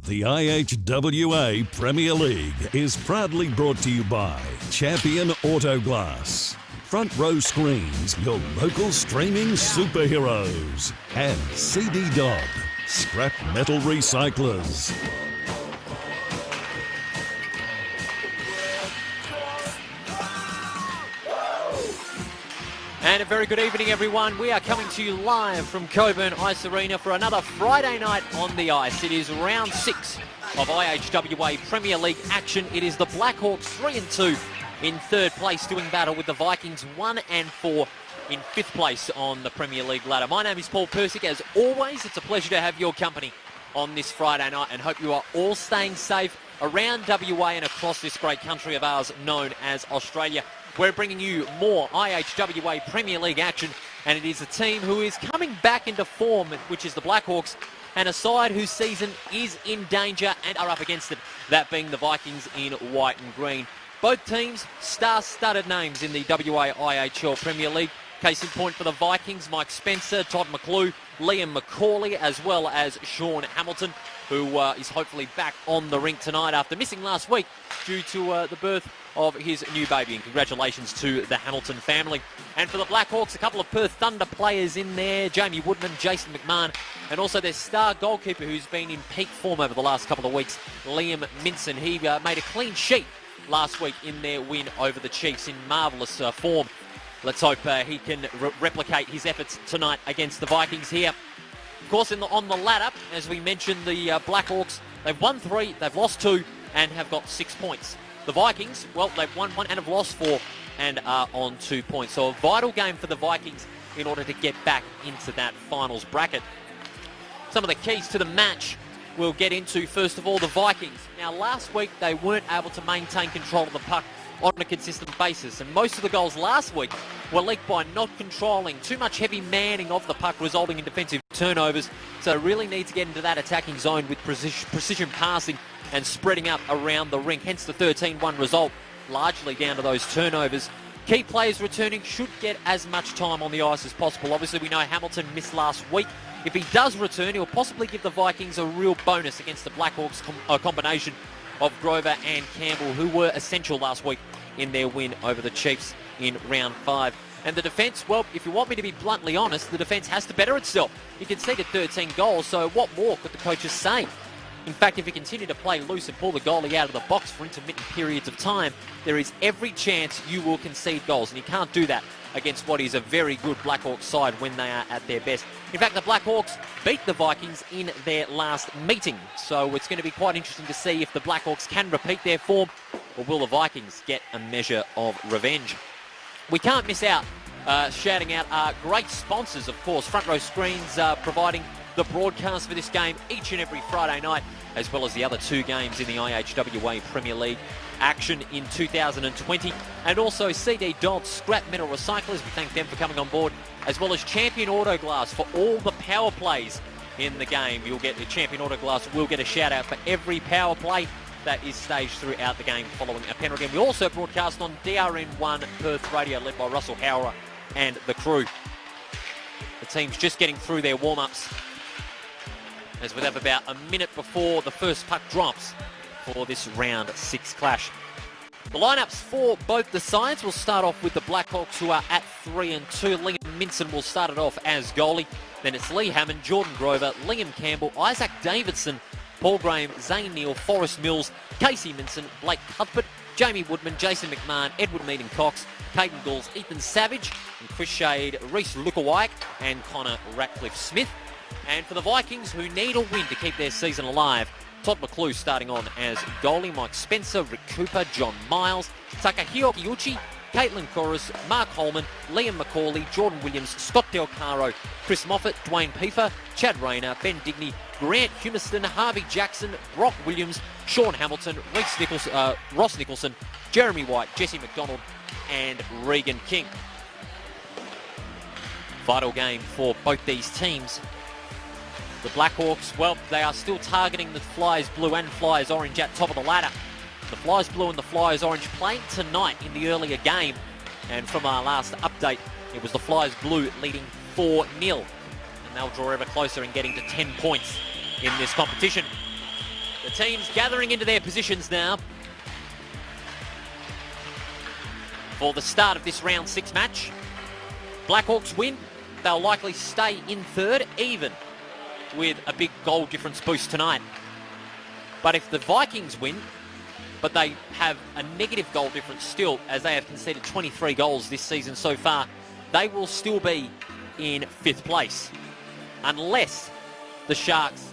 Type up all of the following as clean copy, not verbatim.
The IHWA Premier League is proudly brought to you by Champion Auto Glass, Front Row Screens, your local streaming superheroes, and CD Dodd, scrap metal recyclers. And a very good evening, everyone. We are coming to you live from Cockburn Ice Arena for another Friday night on the ice. It is round 6 of IHWA Premier League action. It is the Blackhawks 3-2 in third place, doing battle with the Vikings 1-4 in fifth place on the Premier League ladder. My name is Paul Persick. As always, it's a pleasure to have your company on this Friday night, and hope you are all staying safe around WA and across this great country of ours known as Australia. We're bringing you more IHWA Premier League action, and it is a team who is coming back into form, which is the Blackhawks, and a side whose season is in danger and are up against it, that being the Vikings in white and green. Both teams, star-studded names in the WA IHL Premier League. Case in point for the Vikings, Mike Spencer, Todd McClue, Liam McCauley, as well as Sean Hamilton, who is hopefully back on the rink tonight after missing last week due to the birth of his new baby. And congratulations to the Hamilton family. And for the Blackhawks, a couple of Perth Thunder players in there, Jamie Woodman, Jason McMahon, and also their star goalkeeper who's been in peak form over the last couple of weeks, Liam Minson. He made a clean sheet last week in their win over the Chiefs in marvellous form. Let's hope he can replicate his efforts tonight against the Vikings here. Of course, on the ladder, as we mentioned, the Blackhawks, they've won 3, they've lost 2, and have got 6 points. The Vikings, well, they've won 1 and have lost 4 and are on 2 points. So a vital game for the Vikings in order to get back into that finals bracket. Some of the keys to the match we'll get into. First of all, the Vikings. Now, last week, they weren't able to maintain control of the puck on a consistent basis, and most of the goals last week were leaked by not controlling, too much heavy manning of the puck, resulting in defensive turnovers. So really need to get into that attacking zone with precision passing and spreading up around the rink, hence the 13-1 result, largely down to those turnovers. Key players returning should get as much time on the ice as possible. Obviously, we know Hamilton missed last week. If he does return, he'll possibly give the Vikings a real bonus against the Blackhawks combination of Grover and Campbell, who were essential last week in their win over the Chiefs in round 5. And the defence, well, if you want me to be bluntly honest, the defence has to better itself. You conceded 13 goals, so what more could the coaches say? In fact, if you continue to play loose and pull the goalie out of the box for intermittent periods of time, there is every chance you will concede goals, and you can't do that against what is a very good Blackhawks side when they are at their best. In fact, the Blackhawks beat the Vikings in their last meeting, so it's going to be quite interesting to see if the Blackhawks can repeat their form, or will the Vikings get a measure of revenge. We can't miss out shouting out our great sponsors, of course. Front Row Screens providing the broadcast for this game each and every Friday night, as well as the other 2 games in the IHWA Premier League action in 2020. And also CD Dodd Scrap Metal Recyclers, we thank them for coming on board, as well as Champion Auto Glass for all the power plays in the game. You'll get the Champion Auto Glass, will get a shout out for every power play that is staged throughout the game following a penalty. And we also broadcast on DRN1 Perth Radio, led by Russell Howrah and the crew. The team's just getting through their warm-ups, as we have about a minute before the first puck drops for this round 6 clash. The lineups for both the sides will start off with the Blackhawks, who are at 3-2. Liam Minson will start it off as goalie. Then it's Lee Hammond, Jordan Grover, Liam Campbell, Isaac Davidson, Paul Graham, Zane Neal, Forrest Mills, Casey Minson, Blake Cuthbert, Jamie Woodman, Jason McMahon, Edward Meaden Cox, Caden Gulls, Ethan Savage, and Chris Shade, Reece Lukawike, and Connor Ratcliffe-Smith. And for the Vikings, who need a win to keep their season alive, Todd McClue starting on as goalie, Mike Spencer, Rick Cooper, John Miles, Takahiro Kiuchi, Caitlin Corus, Mark Holman, Liam McCauley, Jordan Williams, Scott Del Caro, Chris Moffat, Dwayne Piefer, Chad Rayner, Ben Digney, Grant Humiston, Harvey Jackson, Brock Williams, Sean Hamilton, Ross Nicholson, Jeremy White, Jesse McDonald, and Regan King. Vital game for both these teams. The Blackhawks, well, they are still targeting the Flyers Blue and Flyers Orange at top of the ladder. The Flyers Blue and the Flyers Orange playing tonight in the earlier game. And from our last update, it was the Flyers Blue leading 4-0. And they'll draw ever closer in getting to 10 points in this competition. teams gathering into their positions now for the start of this round 6 match. Blackhawks win. They'll likely stay in third, even with a big goal difference boost tonight. But if the Vikings win, but they have a negative goal difference still, as they have conceded 23 goals this season so far, they will still be in 5th place. Unless the Sharks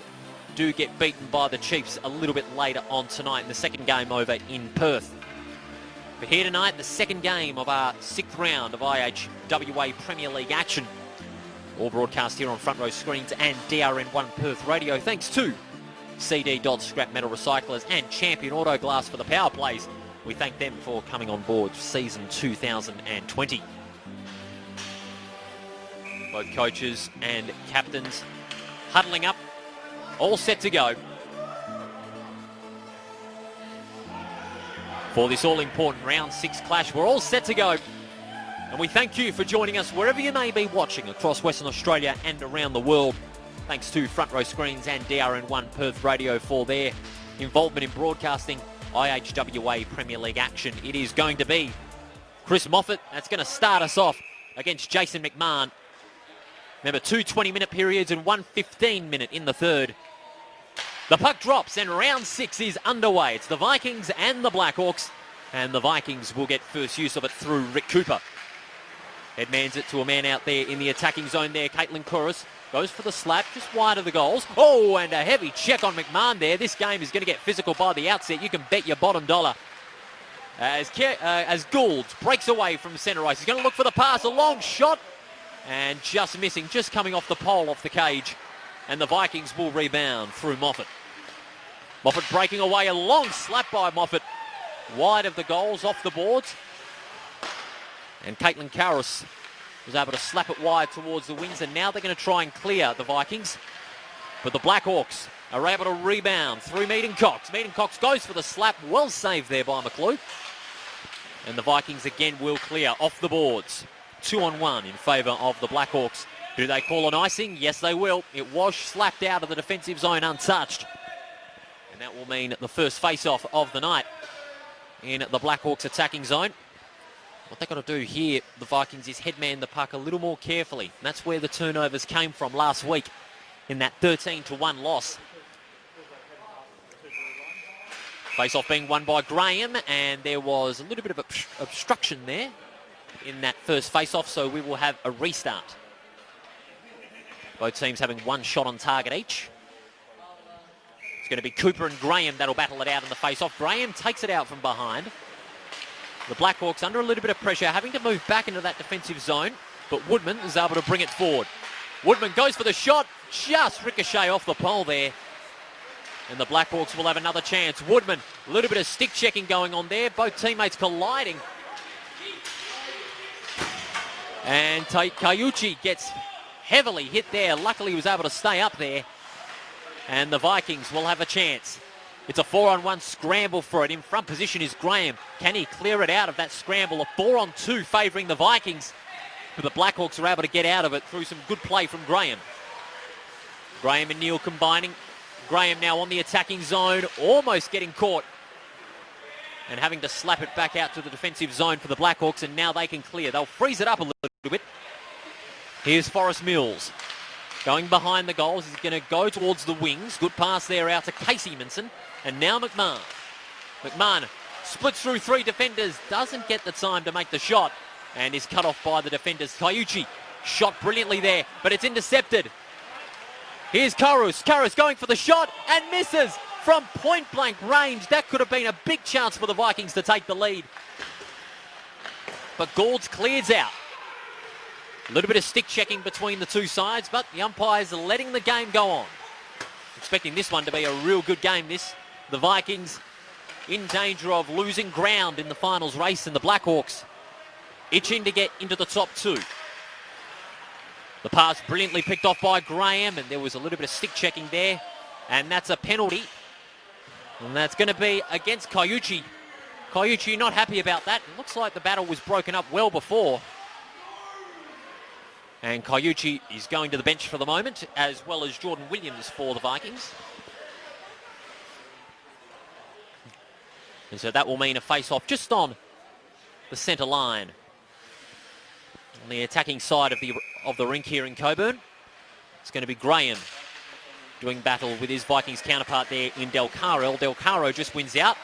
do get beaten by the Chiefs a little bit later on tonight in the second game over in Perth. But here tonight, the second game of our 6th round of IHWA Premier League action. All broadcast here on Front Row Screens and DRN1 Perth Radio. Thanks to CD Dodds Scrap Metal Recyclers and Champion Auto Glass for the power plays. We thank them for coming on board season 2020. Both coaches and captains huddling up, all set to go for this all-important round 6 clash. We're all set to go, and we thank you for joining us wherever you may be watching across Western Australia and around the world. Thanks to Front Row Screens and DRN1 Perth Radio for their involvement in broadcasting IHWA Premier League action. It is going to be Chris Moffat that's going to start us off against Jason McMahon. Remember, 2 20-minute periods and 1 15-minute in the third. The puck drops and round 6 is underway. It's the Vikings and the Blackhawks, and the Vikings will get first use of it through Rick Cooper. Headmans it to a man out there in the attacking zone there. Caitlin Couros goes for the slap, just wide of the goals. Oh, and a heavy check on McMahon there. This game is going to get physical by the outset. You can bet your bottom dollar. As Gould breaks away from centre ice. He's going to look for the pass, a long shot, and just missing, just coming off the pole, off the cage. And the Vikings will rebound through Moffat. Moffat breaking away, a long slap by Moffat. Wide of the goals, off the boards. And Caitlin Couros was able to slap it wide towards the wings, and now they're going to try and clear the Vikings. But the Blackhawks are able to rebound through Meaden Cox. Meaden Cox goes for the slap, well saved there by McClue. And the Vikings again will clear off the boards. 2-on-1 in favour of the Blackhawks. Do they call an icing? Yes, they will. It was slapped out of the defensive zone untouched. And that will mean the first face-off of the night in the Blackhawks attacking zone. What they've got to do here, the Vikings, is headman the puck a little more carefully. And that's where the turnovers came from last week in that 13-1 loss. Face-off being won by Graham, and there was a little bit of obstruction there in that first face-off, so we will have a restart. Both teams having 1 shot on target each. It's going to be Cooper and Graham that'll battle it out in the face-off. Graham takes it out from behind. The Blackhawks under a little bit of pressure, having to move back into that defensive zone, but Woodman is able to bring it forward. Woodman goes for the shot, just ricochet off the pole there. And the Blackhawks will have another chance. Woodman, a little bit of stick checking going on there. Both teammates colliding. And Kayuchi gets heavily hit there. Luckily he was able to stay up there. And the Vikings will have a chance. It's a 4-on-1 scramble for it. In front position is Graham. Can he clear it out of that scramble? A 4-on-2 favouring the Vikings. But the Blackhawks are able to get out of it through some good play from Graham. Graham and Neal combining. Graham now on the attacking zone, almost getting caught. And having to slap it back out to the defensive zone for the Blackhawks, and now they can clear. They'll freeze it up a little bit. Here's Forrest Mills. Going behind the goals, he's going to go towards the wings. Good pass there out to Casey Minson. And now McMahon. McMahon splits through 3 defenders, doesn't get the time to make the shot, and is cut off by the defenders. Kayuchi shot brilliantly there, but it's intercepted. Here's Couros. Couros going for the shot and misses from point-blank range. That could have been a big chance for the Vikings to take the lead. But Gould's clears out. A little bit of stick checking between the two sides, but the umpires are letting the game go on. Expecting this one to be a real good game, this. The Vikings in danger of losing ground in the finals race, and the Blackhawks itching to get into the top 2. The pass brilliantly picked off by Graham, and there was a little bit of stick checking there, and that's a penalty. And that's going to be against Kayuchi. Kayuchi not happy about that. It looks like the battle was broken up well before. And Kayuchi is going to the bench for the moment, as well as Jordan Williams for the Vikings. And so that will mean a face-off just on the centre line. On the attacking side of the rink here in Cockburn, it's going to be Graham doing battle with his Vikings counterpart there in Del Caro. Del Caro just wins out.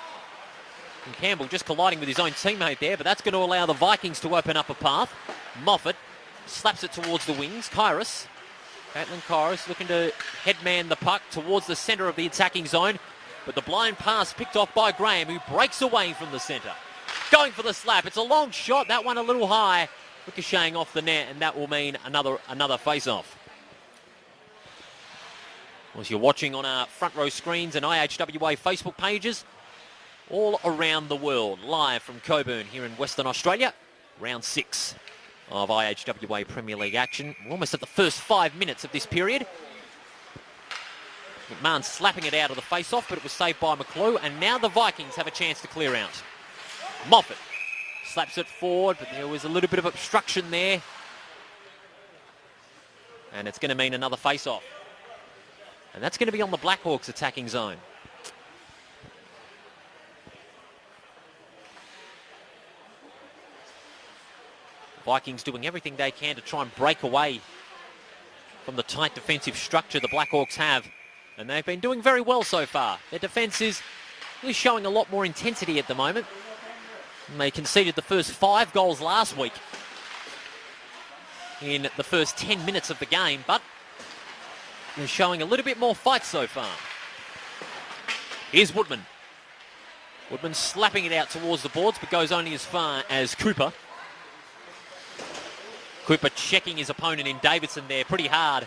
And Campbell just colliding with his own teammate there, but that's going to allow the Vikings to open up a path. Moffat slaps it towards the wings. Caitlin Kairos looking to headman the puck towards the centre of the attacking zone, but the blind pass picked off by Graham, who breaks away from the centre. Going for the slap. It's a long shot. That one a little high, ricocheting off the net, and that will mean another face-off. As you're watching on our front row screens and IHWA Facebook pages all around the world, live from Cockburn here in Western Australia, round 6 of IHWA Premier League action. We're almost at the first 5 minutes of this period. McMahon slapping it out of the face-off, but it was saved by McClue, and now the Vikings have a chance to clear out. Moffat slaps it forward, but there was a little bit of obstruction there. And it's going to mean another face-off. And that's going to be on the Blackhawks attacking zone. Vikings doing everything they can to try and break away from the tight defensive structure the Blackhawks have. And they've been doing very well so far. Their defence is really showing a lot more intensity at the moment. And they conceded the first 5 goals last week in the first 10 minutes of the game, but they're showing a little bit more fight so far. Here's Woodman. Woodman slapping it out towards the boards, but goes only as far as Cooper. Cooper checking his opponent in Davidson there pretty hard.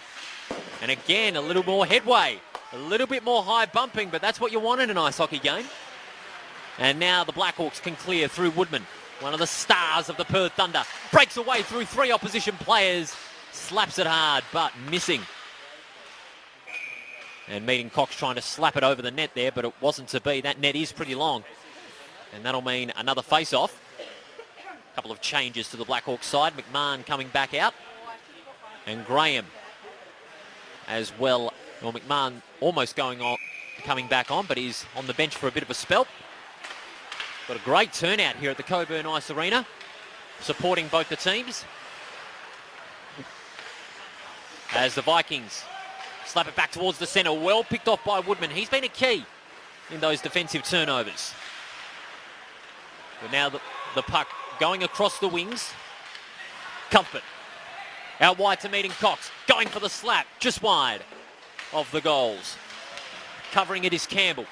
And again, a little more headway. A little bit more high bumping, but that's what you want in an ice hockey game. And now the Blackhawks can clear through Woodman, one of the stars of the Perth Thunder. Breaks away through 3 opposition players. Slaps it hard, but missing. And Meaden Cox trying to slap it over the net there, but it wasn't to be. That net is pretty long. And that'll mean another face-off. A couple of changes to the Blackhawks side. McMahon coming back out. And Graham as well. Well, McMahon almost coming back on, but he's on the bench for a bit of a spell. Got a great turnout here at the Cockburn Ice Arena, supporting both the teams. As the Vikings slap it back towards the centre. Well picked off by Woodman. He's been a key in those defensive turnovers. But now the puck going across the wings. Cuthbert out wide to Meaden Cox. Going for the slap. Just wide of the goals. Covering it is Campbell.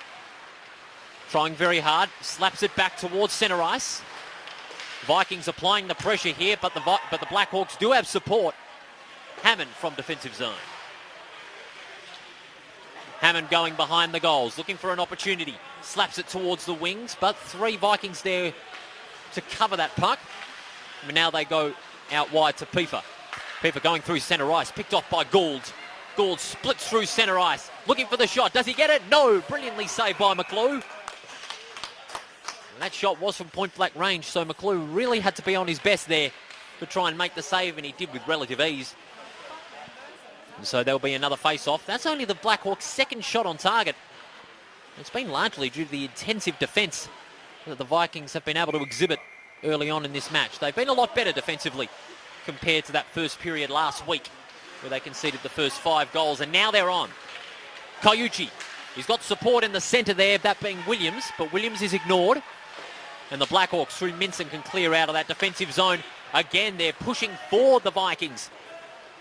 Trying very hard. Slaps it back towards centre ice. Vikings applying the pressure here, but the Blackhawks do have support. Hammond from defensive zone. Hammond going behind the goals, looking for an opportunity. Slaps it towards the wings, but 3 Vikings there to cover that puck. And now they go out wide to Piefer. Piefer going through centre ice, picked off by Gould. Gould splits through centre ice, looking for the shot. Does he get it? No, brilliantly saved by McClue. And that shot was from point-blank range, so McClue really had to be on his best there to try and make the save, and he did with relative ease. And so there'll be another face-off. That's only the Blackhawks' second shot on target. It's been largely due to the intensive defence that the Vikings have been able to exhibit early on in this match. They've been a lot better defensively compared to that first period last week, where they conceded the first 5 goals, and now they're on. Kaiuchi, he's got support in the centre there, that being Williams, but Williams is ignored. And the Blackhawks through Minson can clear out of that defensive zone. Again, they're pushing for the Vikings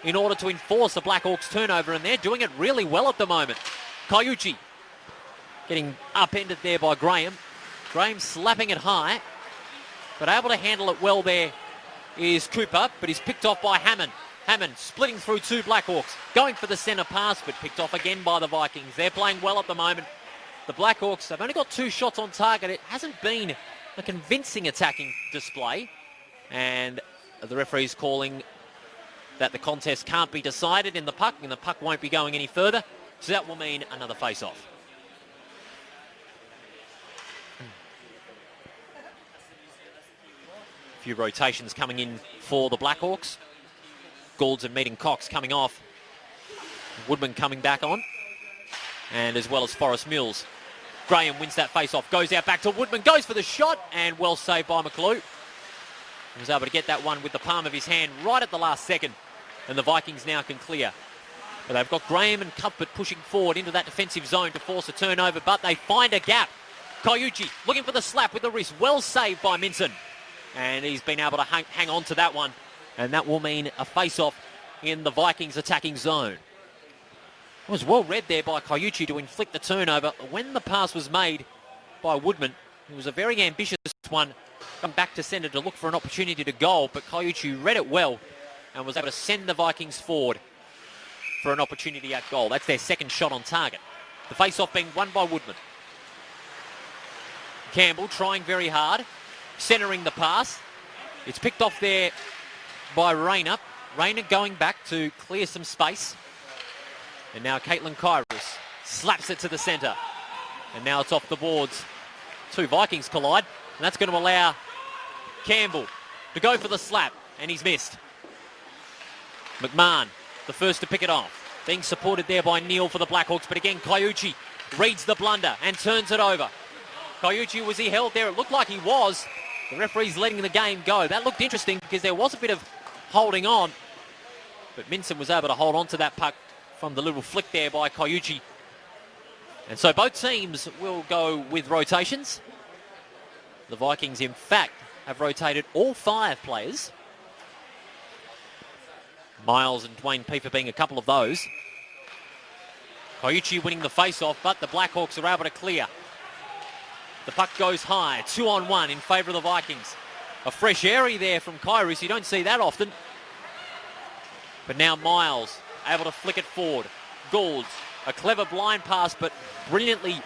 in order to enforce the Blackhawks turnover, and they're doing it really well at the moment. Kaiuchi getting upended there by Graham. Graham slapping it high, but able to handle it well there is Cooper, but he's picked off by Hammond. Hammond splitting through 2 Blackhawks, going for the centre pass, but picked off again by the Vikings. They're playing well at the moment. The Blackhawks have only got 2 shots on target. It hasn't been a convincing attacking display, and the referee's calling that the contest can't be decided in the puck, and the puck won't be going any further, so that will mean another face-off. A few rotations coming in for the Blackhawks. Goulds and Meaden Cox coming off. Woodman coming back on, and as well as Forrest Mills. Graham wins that face-off, goes out back to Woodman, goes for the shot, and well saved by McClue. He was able to get that one with the palm of his hand right at the last second, and the Vikings now can clear. But they've got Graham and Cuthbert pushing forward into that defensive zone to force a turnover, but they find a gap. Kaiuchi looking for the slap with the wrist, well saved by Minson. And he's been able to hang on to that one, and that will mean a face-off in the Vikings attacking zone. It was well read there by Kaiuchi to inflict the turnover. When the pass was made by Woodman, it was a very ambitious one. Come back to centre to look for an opportunity to goal, but Kaiuchi read it well and was able to send the Vikings forward for an opportunity at goal. That's their second shot on target. The face-off being won by Woodman. Campbell trying very hard, centering the pass. It's picked off there by Rayner. Rayner going back to clear some space. And now Caitlin Kyrus slaps it to the centre. And now it's off the boards. Two Vikings collide. And that's going to allow Campbell to go for the slap. And he's missed. McMahon, the first to pick it off. Being supported there by Neal for the Blackhawks. But again, Kaiuchi reads the blunder and turns it over. Kaiuchi, was he held there? It looked like he was. The referee's letting the game go. That looked interesting because there was a bit of holding on. But Minson was able to hold on to that puck from the little flick there by Kaiuchi. And so both teams will go with rotations. The Vikings, in fact, have rotated all 5 players. Miles and Dwayne Piefer being a couple of those. Kaiuchi winning the face-off, but the Blackhawks are able to clear. The puck goes high, 2-on-1 in favour of the Vikings. A fresh area there from Kyrus. You don't see that often. But now Miles able to flick it forward. Goulds, a clever blind pass, but brilliantly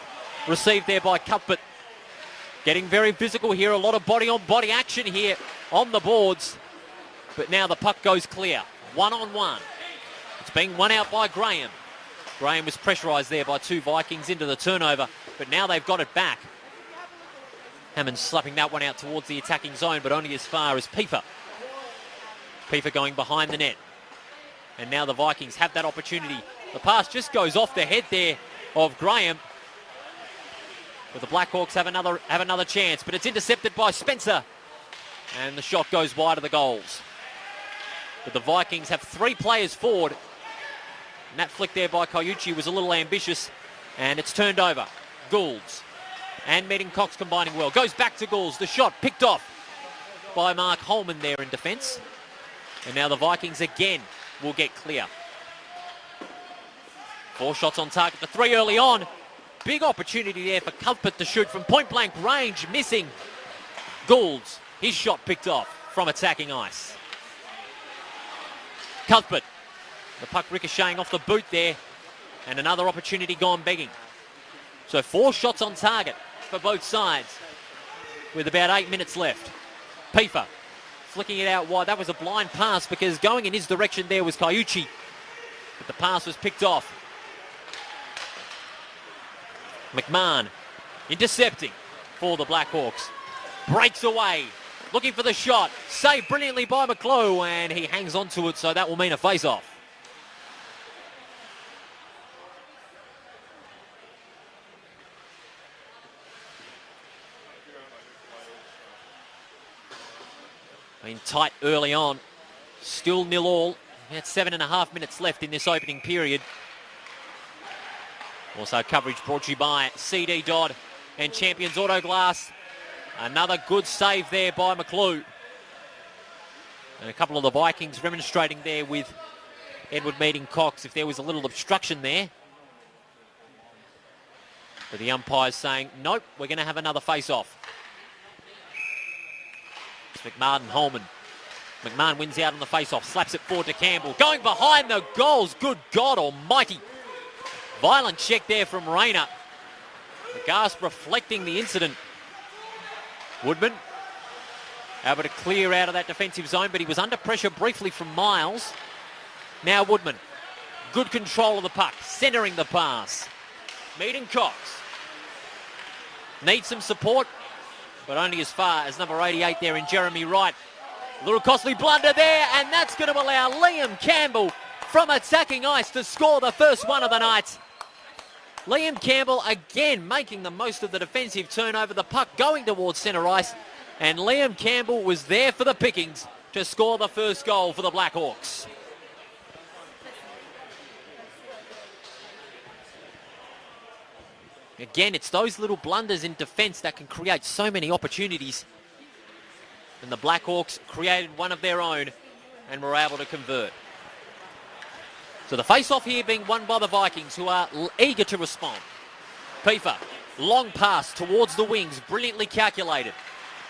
received there by Cuthbert. Getting very physical here. A lot of body-on-body action here on the boards. But now the puck goes clear. 1-on-1. It's being won out by Graham. Graham was pressurised there by 2 Vikings into the turnover, but now they've got it back. Hammond slapping that one out towards the attacking zone, but only as far as Piefer. Piefer going behind the net. And now the Vikings have that opportunity. The pass just goes off the head there of Graham. But the Blackhawks have another chance, but it's intercepted by Spencer. And the shot goes wide of the goals. But the Vikings have 3 players forward. And that flick there by Kaiuchi was a little ambitious. And it's turned over. Goulds and Meaden Cox combining well. Goes back to Goulds. The shot picked off by Mark Holman there in defence. And now the Vikings again will get clear. 4 shots on target. The 3 early on. Big opportunity there for Cuthbert to shoot from point-blank range. Missing. Goulds. His shot picked off from attacking ice. Cuthbert. The puck ricocheting off the boot there. And another opportunity gone begging. So 4 shots on target for both sides with about 8 minutes left. Piefer flicking it out wide. That was a blind pass because going in his direction there was Kaiuchi. But the pass was picked off. McMahon intercepting for the Blackhawks. Breaks away. Looking for the shot. Saved brilliantly by McClue, and he hangs on to it, so that will mean a face-off. Been tight early on. Still 0-0. We had 7.5 minutes left in this opening period. Also coverage brought to you by CD Dodd and Champions Auto Glass. Another good save there by McClue. And a couple of the Vikings remonstrating there with Edward Meaden Cox if there was a little obstruction there. But the umpire's saying, nope, we're going to have another face-off. It's McMahon and Holman. McMahon wins out on the face-off, slaps it forward to Campbell. Going behind the goals, good God almighty. Violent check there from Rayner. The gasp reflecting the incident. Woodman able to clear out of that defensive zone, but he was under pressure briefly from Miles. Now Woodman, good control of the puck, centering the pass. Meaden Cox needs some support, but only as far as number 88 there in Jeremy Wright. A little costly blunder there, and that's going to allow Liam Campbell from attacking ice to score the first one of the night. Liam Campbell again making the most of the defensive turnover. The puck going towards centre ice. And Liam Campbell was there for the pickings to score the first goal for the Blackhawks. Again, it's those little blunders in defence that can create so many opportunities. And the Blackhawks created one of their own and were able to convert. So the face-off here being won by the Vikings, who are eager to respond. Piefer, long pass towards the wings, brilliantly calculated.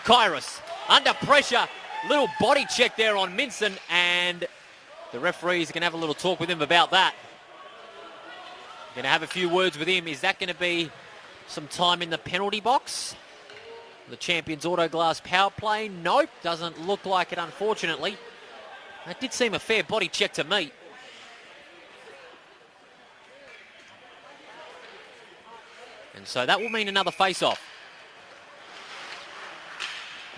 Kyrus, under pressure, little body check there on Minson, and the referees are going to have a little talk with him about that. Going to have a few words with him. Is that going to be some time in the penalty box? The Champions Auto Glass power play? Nope, doesn't look like it, unfortunately. That did seem a fair body check to me. And so that will mean another face-off.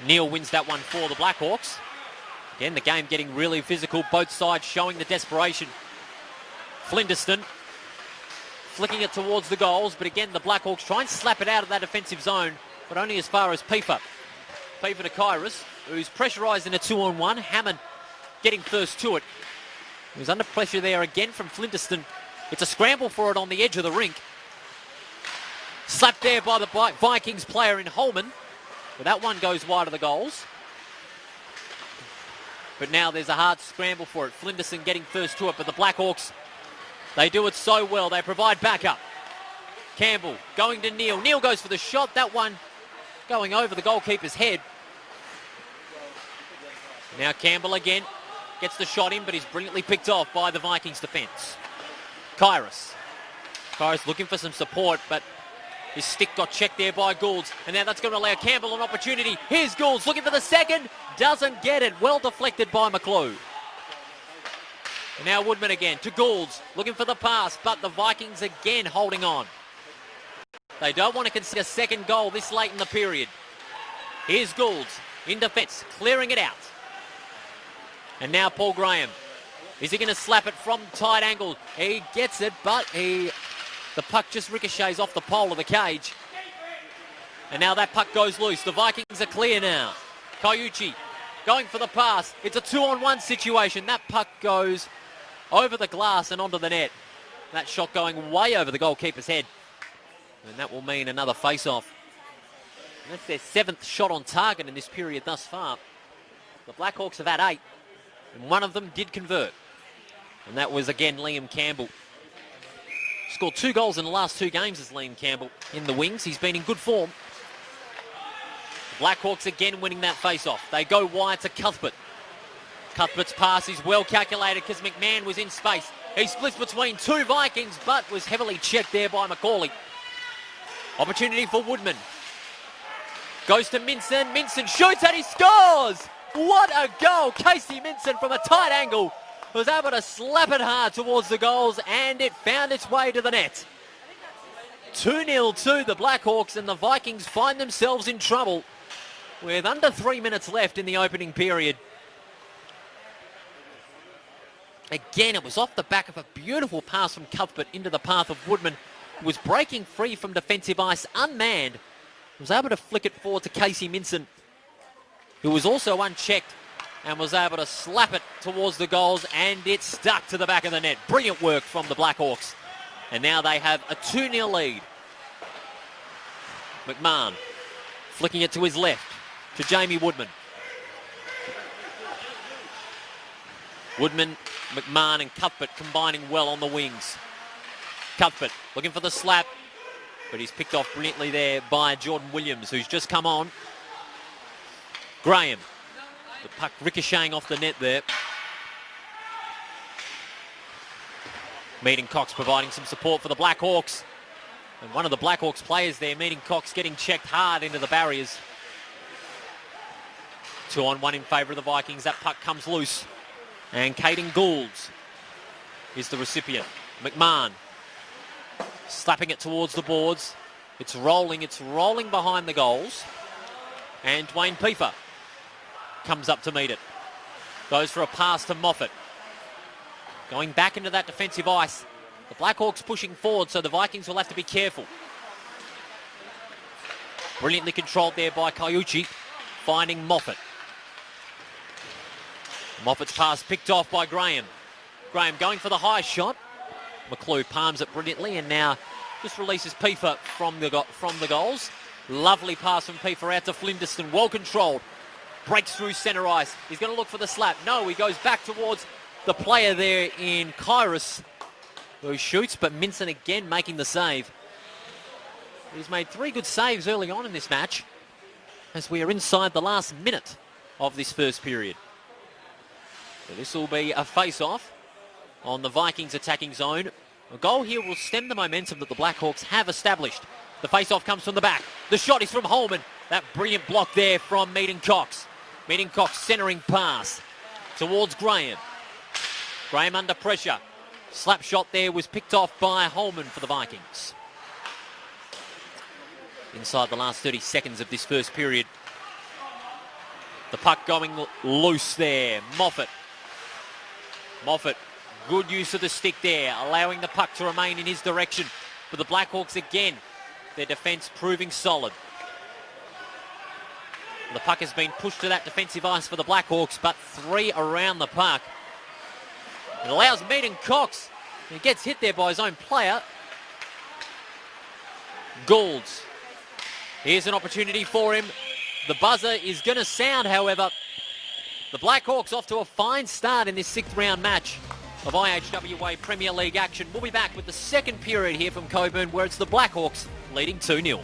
Neal wins that one for the Blackhawks. Again, the game getting really physical. Both sides showing the desperation. Flinderston flicking it towards the goals. But again, the Blackhawks try and slap it out of that defensive zone, but only as far as Piefer. Piefer to Kyrus, who's pressurised in a 2-on-1. Hammond getting first to it. He was under pressure there again from Flinderston. It's a scramble for it on the edge of the rink. Slapped there by the Vikings player in Holman. But that one goes wide of the goals. But now there's a hard scramble for it. Flinderson getting first to it, but the Blackhawks, they do it so well. They provide backup. Campbell going to Neal. Neal goes for the shot. That one going over the goalkeeper's head. Now Campbell again gets the shot in, but he's brilliantly picked off by the Vikings defence. Kyrus. Kyrus looking for some support, but his stick got checked there by Goulds. And now that's going to allow Campbell an opportunity. Here's Goulds looking for the second. Doesn't get it. Well deflected by McClue. And now Woodman again to Goulds. Looking for the pass, but the Vikings again holding on. They don't want to concede a second goal this late in the period. Here's Goulds in defence, clearing it out. And now Paul Graham. Is he going to slap it from tight angle? He gets it, but the puck just ricochets off the pole of the cage. And now that puck goes loose. The Vikings are clear now. Kaiuchi going for the pass. It's a 2-on-1 situation. That puck goes over the glass and onto the net. That shot going way over the goalkeeper's head. And that will mean another face-off. And that's their 7th shot on target in this period thus far. The Blackhawks have had 8, and one of them did convert. And that was, again, Liam Campbell. Scored 2 goals in the last 2 games as Liam Campbell in the wings. He's been in good form. The Blackhawks again winning that face-off. They go wide to Cuthbert. Cuthbert's pass is well calculated because McMahon was in space. He splits between 2 Vikings, but was heavily checked there by Macaulay. Opportunity for Woodman. Goes to Minson. Minson shoots and he scores! What a goal! Casey Minson from a tight angle was able to slap it hard towards the goals, and it found its way to the net. 2-0 to the Blackhawks, and the Vikings find themselves in trouble with under 3 minutes left in the opening period. Again, it was off the back of a beautiful pass from Cuthbert into the path of Woodman, who was breaking free from defensive ice, unmanned. Was able to flick it forward to Casey Minson, who was also unchecked, and was able to slap it towards the goals, and it stuck to the back of the net. Brilliant work from the Blackhawks. And now they have a 2-0 lead. McMahon flicking it to his left to Jamie Woodman. Woodman, McMahon and Cuthbert combining well on the wings. Cuthbert looking for the slap, but he's picked off brilliantly there by Jordan Williams, who's just come on. Graham. The puck ricocheting off the net there. Meeting Cox providing some support for the Blackhawks. And one of the Blackhawks players there, Meeting Cox, getting checked hard into the barriers. 2-on-1 in favour of the Vikings. That puck comes loose. And Caden Goulds is the recipient. McMahon slapping it towards the boards. It's rolling behind the goals. And Dwayne Piefer comes up to meet it. Goes for a pass to Moffat. Going back into that defensive ice. The Blackhawks pushing forward, so the Vikings will have to be careful. Brilliantly controlled there by Kaiuchi, finding Moffat. Moffat's pass picked off by Graham. Graham going for the high shot. McClue palms it brilliantly and now just releases Piefer from the goals. Lovely pass from Piefer out to Flindiston, well controlled. Breaks through centre ice. He's going to look for the slap. No, he goes back towards the player there in Kyrus, who shoots, but Minson again making the save. He's made 3 good saves early on in this match as we are inside the last minute of this first period. So this will be a face-off on the Vikings attacking zone. A goal here will stem the momentum that the Blackhawks have established. The face-off comes from the back. The shot is from Holman. That brilliant block there from Meaden Cox. Meaden Cox centering pass towards Graham. Graham under pressure. Slap shot there was picked off by Holman for the Vikings. Inside the last 30 seconds of this first period. The puck going loose there. Moffat, good use of the stick there, allowing the puck to remain in his direction. But the Blackhawks again, their defence proving solid. The puck has been pushed to that defensive ice for the Blackhawks, but 3 around the puck. It allows Meaden Cox. He gets hit there by his own player. Goulds. Here's an opportunity for him. The buzzer is going to sound, however. The Blackhawks off to a fine start in this 6th round match of IHWA Premier League action. We'll be back with the second period here from Cockburn, where it's the Blackhawks leading 2-0.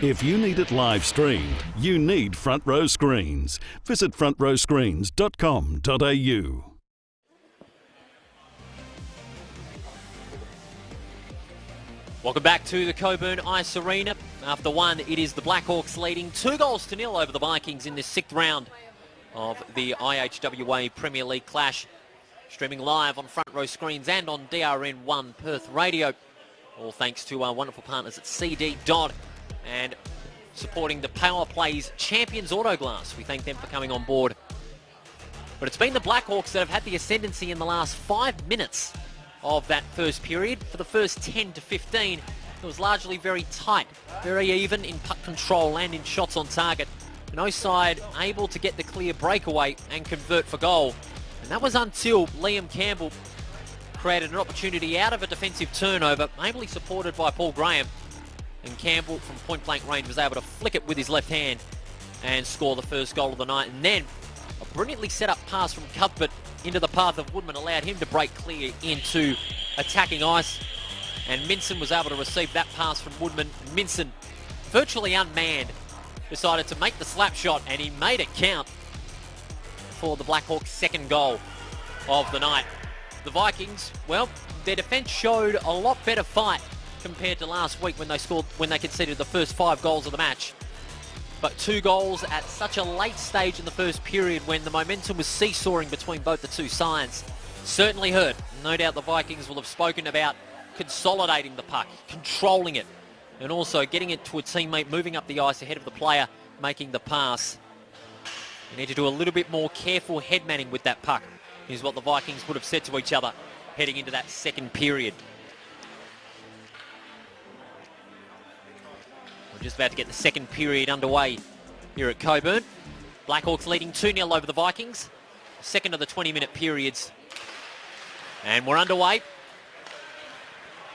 If you need it live streamed, you need Front Row Screens. Visit frontrowscreens.com.au. Welcome back to the Cockburn Ice Arena. After one, it is the Blackhawks leading 2-0 over the Vikings in this 6th round of the IHWA Premier League clash. Streaming live on Front Row Screens and on DRN1 Perth Radio. All thanks to our wonderful partners at CD Dodd and supporting the Power Plays Champions Auto Glass. We thank them for coming on board. But it's been the Blackhawks that have had the ascendancy in the last 5 minutes of that first period. For the first 10 to 15, it was largely very tight, very even in puck control and in shots on target. No side able to get the clear breakaway and convert for goal. And that was until Liam Campbell created an opportunity out of a defensive turnover, ably supported by Paul Graham. And Campbell from point-blank range was able to flick it with his left hand and score the first goal of the night. And then a brilliantly set up pass from Cuthbert into the path of Woodman allowed him to break clear into attacking ice. And Minson was able to receive that pass from Woodman. Minson, virtually unmanned, decided to make the slap shot, and he made it count for the Blackhawks' second goal of the night. The Vikings, well, their defence showed a lot better fight compared to last week when they conceded the first 5 goals of the match. But 2 goals at such a late stage in the first period when the momentum was seesawing between both the two sides certainly hurt. No doubt the Vikings will have spoken about consolidating the puck, controlling it, and also getting it to a teammate, moving up the ice ahead of the player, making the pass. You need to do a little bit more careful head manning with that puck, is what the Vikings would have said to each other heading into that second period. We're just about to get the second period underway here at Cockburn. Blackhawks leading 2-0 over the Vikings. Second of the 20-minute periods. And we're underway.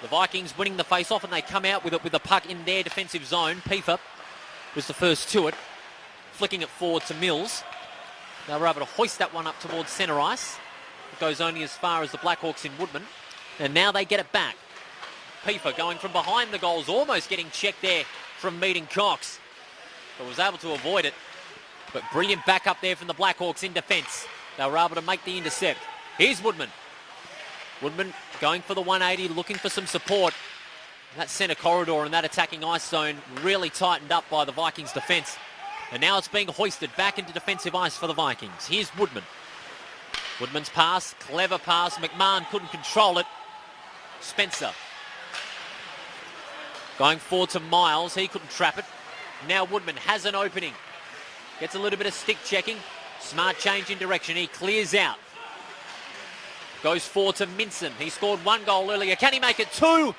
The Vikings winning the face-off, and they come out with it with the puck in their defensive zone. Piefer was the first to it, flicking it forward to Mills. They were able to hoist that one up towards centre ice. It goes only as far as the Blackhawks in Woodman. And now they get it back. Piefer going from behind the goals, almost getting checked there from Mead Cox, but was able to avoid it. But brilliant back up there from the Blackhawks in defence. They were able to make the intercept. Here's Woodman. Woodman going for the 180, looking for some support. That centre corridor and that attacking ice zone really tightened up by the Vikings defence. And now it's being hoisted back into defensive ice for the Vikings. Here's Woodman. Woodman's pass, clever pass. McMahon couldn't control it. Spencer going forward to Miles. He couldn't trap it. Now Woodman has an opening. Gets a little bit of stick checking. Smart change in direction. He clears out. Goes forward to Minson. He scored 1 goal earlier. Can he make it 2?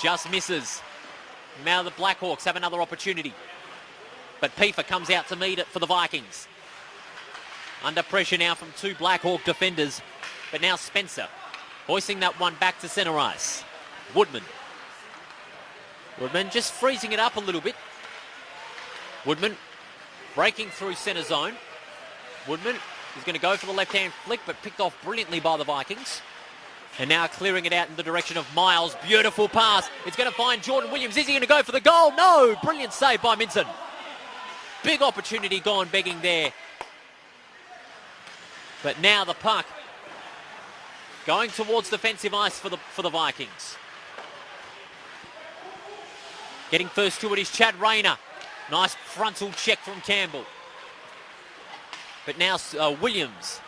Just misses. Now the Blackhawks have another opportunity. But Piefer comes out to meet it for the Vikings. Under pressure now from 2 Blackhawk defenders. But now Spencer hoisting that one back to centre ice. Woodman. Woodman just freezing it up a little bit. Woodman breaking through centre zone. Woodman is going to go for the left-hand flick, but picked off brilliantly by the Vikings. And now clearing it out in the direction of Miles. Beautiful pass. It's going to find Jordan Williams. Is he going to go for the goal? No! Brilliant save by Minson. Big opportunity gone begging there. But now the puck going towards defensive ice for the Vikings. Getting first to it is Chad Rayner. Nice frontal check from Campbell. But now Williams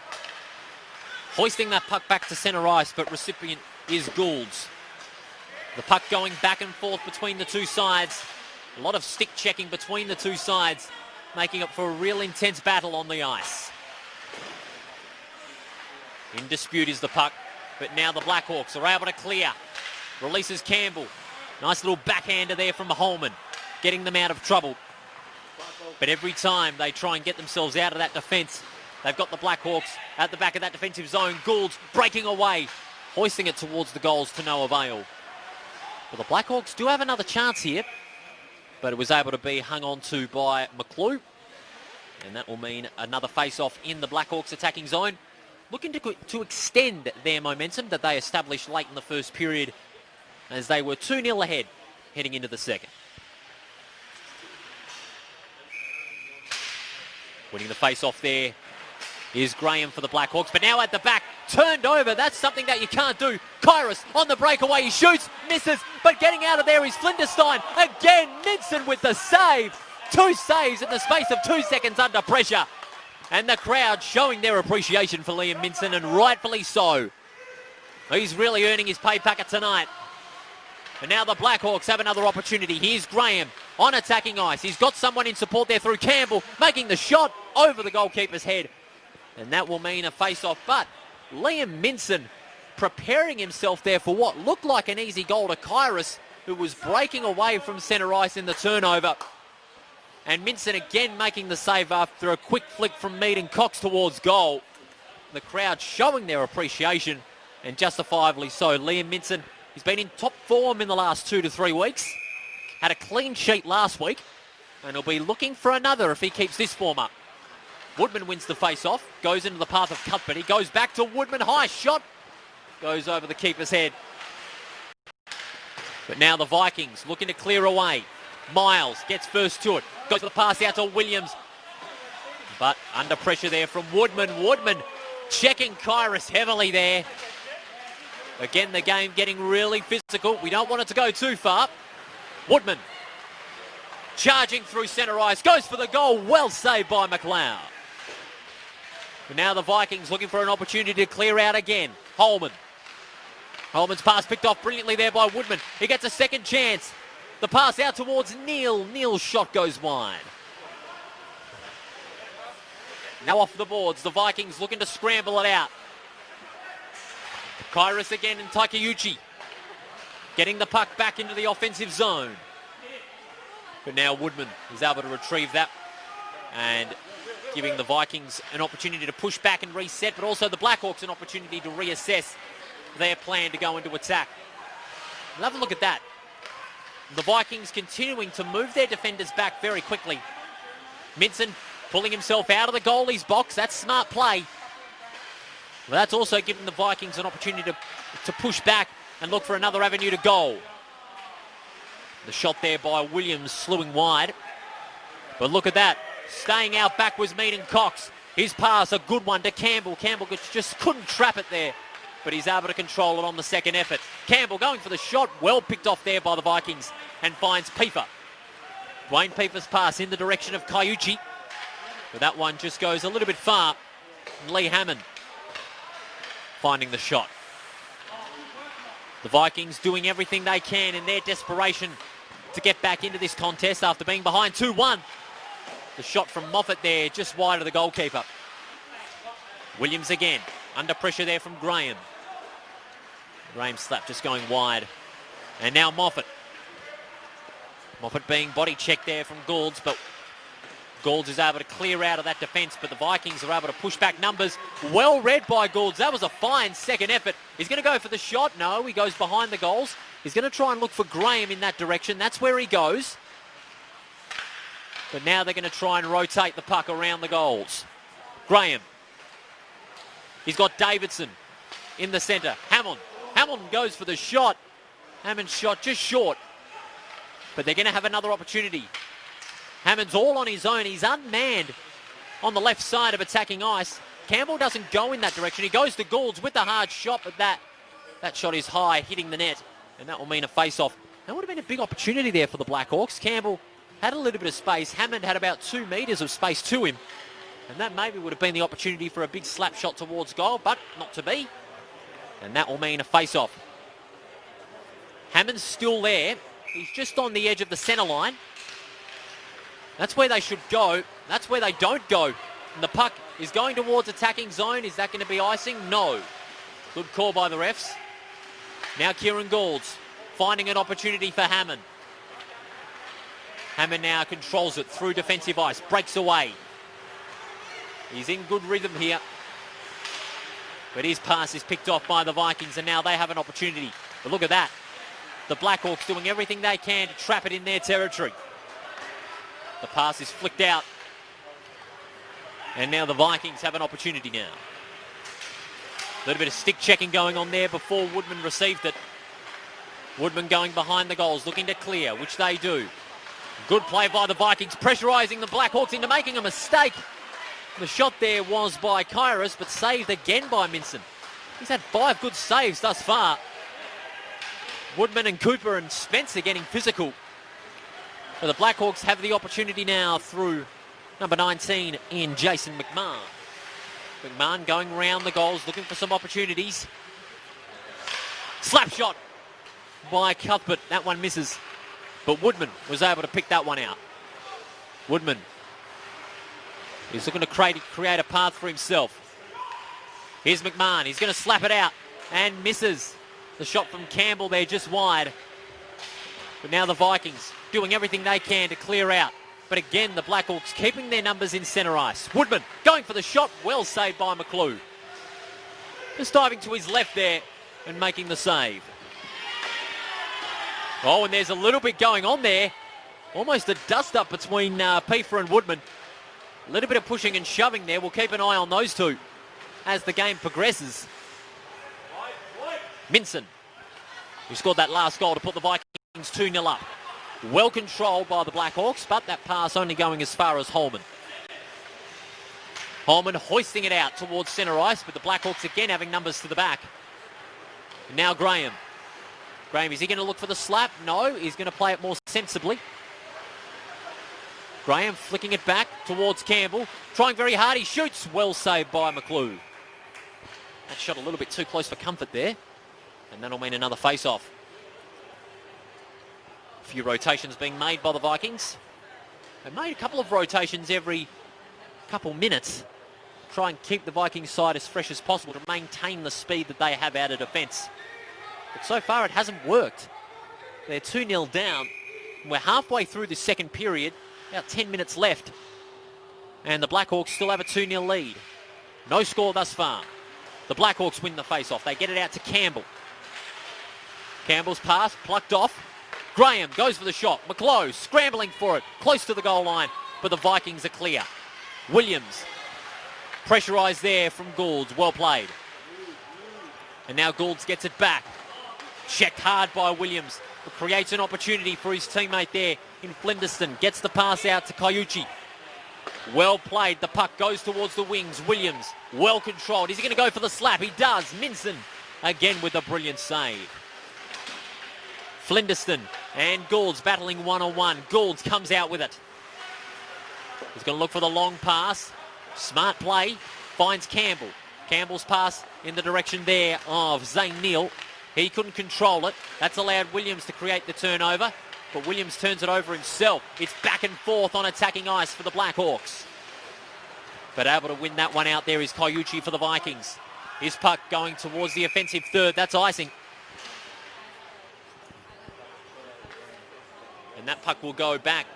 hoisting that puck back to centre ice, but recipient is Goulds. The puck going back and forth between the two sides. A lot of stick checking between the two sides, making it for a real intense battle on the ice. In dispute is the puck, but now the Blackhawks are able to clear. Releases Campbell. Nice little backhander there from Holman, getting them out of trouble. But every time they try and get themselves out of that defence, they've got the Blackhawks at the back of that defensive zone. Goulds breaking away, hoisting it towards the goals to no avail. Well, the Blackhawks do have another chance here, but it was able to be hung on to by McClue. And that will mean another face-off in the Blackhawks attacking zone, looking to extend their momentum that they established late in the first period, as they were 2-0 ahead heading into the second. Winning the face-off there is Graham for the Blackhawks, but now at the back, turned over. That's something that you can't do. Kyrus on the breakaway, he shoots, misses, but getting out of there is Flinderstein. Again, Minson with the save. 2 saves in the space of 2 seconds under pressure. And the crowd showing their appreciation for Liam Minson, and rightfully so. He's really earning his pay packet tonight. And now the Blackhawks have another opportunity. Here's Graham on attacking ice. He's got someone in support there through Campbell, making the shot over the goalkeeper's head. And that will mean a face-off. But Liam Minson preparing himself there for what looked like an easy goal to Kyrus, who was breaking away from centre ice in the turnover. And Minson again making the save after a quick flick from Mead Cox towards goal. The crowd showing their appreciation, and justifiably so. Liam Minson, he's been in top form in the last 2 to 3 weeks. Had a clean sheet last week, and he'll be looking for another if he keeps this form up. Woodman wins the face-off, goes into the path of Cuthbert. He goes back to Woodman, high shot, goes over the keeper's head. But now the Vikings looking to clear away. Miles gets first to it, goes for the pass out to Williams. But under pressure there from Woodman. Woodman checking Kyrus heavily there. Again, the game getting really physical. We don't want it to go too far. Woodman charging through centre ice, goes for the goal. Well saved by McLeod. But now the Vikings looking for an opportunity to clear out again. Holman's pass picked off brilliantly there by Woodman. He gets a second chance. The pass out towards Neal. Neal's shot goes wide. Now off the boards. The Vikings looking to scramble it out. Kyrus again and Takeuchi getting the puck back into the offensive zone. But now Woodman is able to retrieve that and giving the Vikings an opportunity to push back and reset, but also the Blackhawks an opportunity to reassess their plan to go into attack. And have a look at that. The Vikings continuing to move their defenders back very quickly. Minson pulling himself out of the goalie's box. That's smart play. Well, that's also giving the Vikings an opportunity to push back and look for another avenue to goal. The shot there by Williams slewing wide. But look at that. Staying out back was Meaden Cox. His pass, a good one to Campbell. Campbell just couldn't trap it there, but he's able to control it on the second effort. Campbell going for the shot. Well picked off there by the Vikings and finds Piefer. Dwayne Piefer's pass in the direction of Kaiuchi. But that one just goes a little bit far. Lee Hammond finding the shot. The Vikings doing everything they can in their desperation to get back into this contest after being behind 2-1. The shot from Moffat there, just wide of the goalkeeper. Williams again, under pressure there from Graham. Graham's slap just going wide. And now Moffat. Moffat being body checked there from Goulds, but Goulds is able to clear out of that defence, but the Vikings are able to push back numbers. Well read by Goulds. That was a fine second effort. He's going to go for the shot. No, he goes behind the goals. He's going to try and look for Graham in that direction. That's where he goes. But now they're going to try and rotate the puck around the goals. Graham. He's got Davidson in the centre. Hamilton goes for the shot. Hammond's shot just short. But they're going to have another opportunity. Hammond's all on his own. He's unmanned on the left side of attacking ice. Campbell doesn't go in that direction. He goes to Goulds with the hard shot, but that shot is high, hitting the net, and that will mean a face-off. That would have been a big opportunity there for the Blackhawks. Campbell had a little bit of space. Hammond had about 2 metres of space to him, and that maybe would have been the opportunity for a big slap shot towards goal, but not to be. And that will mean a face-off. Hammond's still there. He's just on the edge of the centre line. That's where they should go. That's where they don't go. And the puck is going towards attacking zone. Is that going to be icing? No. Good call by the refs. Now Kieran Goulds finding an opportunity for Hammond. Hammond now controls it through defensive ice. Breaks away. He's in good rhythm here. But his pass is picked off by the Vikings, and now they have an opportunity. But look at that. The Blackhawks doing everything they can to trap it in their territory. The pass is flicked out. And now the Vikings have an opportunity now. A little bit of stick checking going on there before Woodman received it. Woodman going behind the goals, looking to clear, which they do. Good play by the Vikings, pressurising the Blackhawks into making a mistake. The shot there was by Kairos, but saved again by Minson. He's had 5 good saves thus far. Woodman and Cooper and Spencer getting physical. But the Blackhawks have the opportunity now through number 19 in Jason McMahon. McMahon going round the goals, looking for some opportunities. Slap shot by Cuthbert. That one misses. But Woodman was able to pick that one out. Woodman is looking to create a path for himself. Here's McMahon. He's going to slap it out and misses. The shot from Campbell there just wide. But now the Vikings doing everything they can to clear out. But again, the Blackhawks keeping their numbers in centre ice. Woodman going for the shot. Well saved by McClue. Just diving to his left there and making the save. Oh, and there's a little bit going on there. Almost a dust-up between Piefer and Woodman. A little bit of pushing and shoving there. We'll keep an eye on those two as the game progresses. Minson, who scored that last goal to put the Vikings 2-0 up. Well controlled by the Blackhawks, but that pass only going as far as Holman. Holman hoisting it out towards centre ice, but the Blackhawks again having numbers to the back. And now Graham. Graham, is he going to look for the slap? No, he's going to play it more sensibly. Graham flicking it back towards Campbell. Trying very hard, he shoots. Well saved by McClue. That shot a little bit too close for comfort there. And that'll mean another face-off. A few rotations being made by the Vikings. They made a couple of rotations every couple minutes. Try and keep the Vikings side as fresh as possible to maintain the speed that they have out of defence. But so far it hasn't worked. They're 2-0 down. We're halfway through the second period. About 10 minutes left. And the Blackhawks still have a 2-0 lead. No score thus far. The Blackhawks win the face-off. They get it out to Campbell. Campbell's pass, plucked off. Graham goes for the shot. McClough scrambling for it, close to the goal line, but the Vikings are clear. Williams, pressurised there from Goulds, well played. And now Goulds gets it back. Checked hard by Williams, but creates an opportunity for his teammate there in Flindiston. Gets the pass out to Kayuchi. Well played. The puck goes towards the wings. Williams, well controlled. Is he going to go for the slap? He does. Minson again with a brilliant save. Flindiston and Goulds battling one-on-one. Goulds comes out with it. He's going to look for the long pass. Smart play. Finds Campbell. Campbell's pass in the direction there of Zane Neal. He couldn't control it. That's allowed Williams to create the turnover, but Williams turns it over himself. It's back and forth on attacking ice for the Blackhawks. But able to win that one out there is Kayuchi for the Vikings. His puck going towards the offensive third. That's icing. And that puck will go back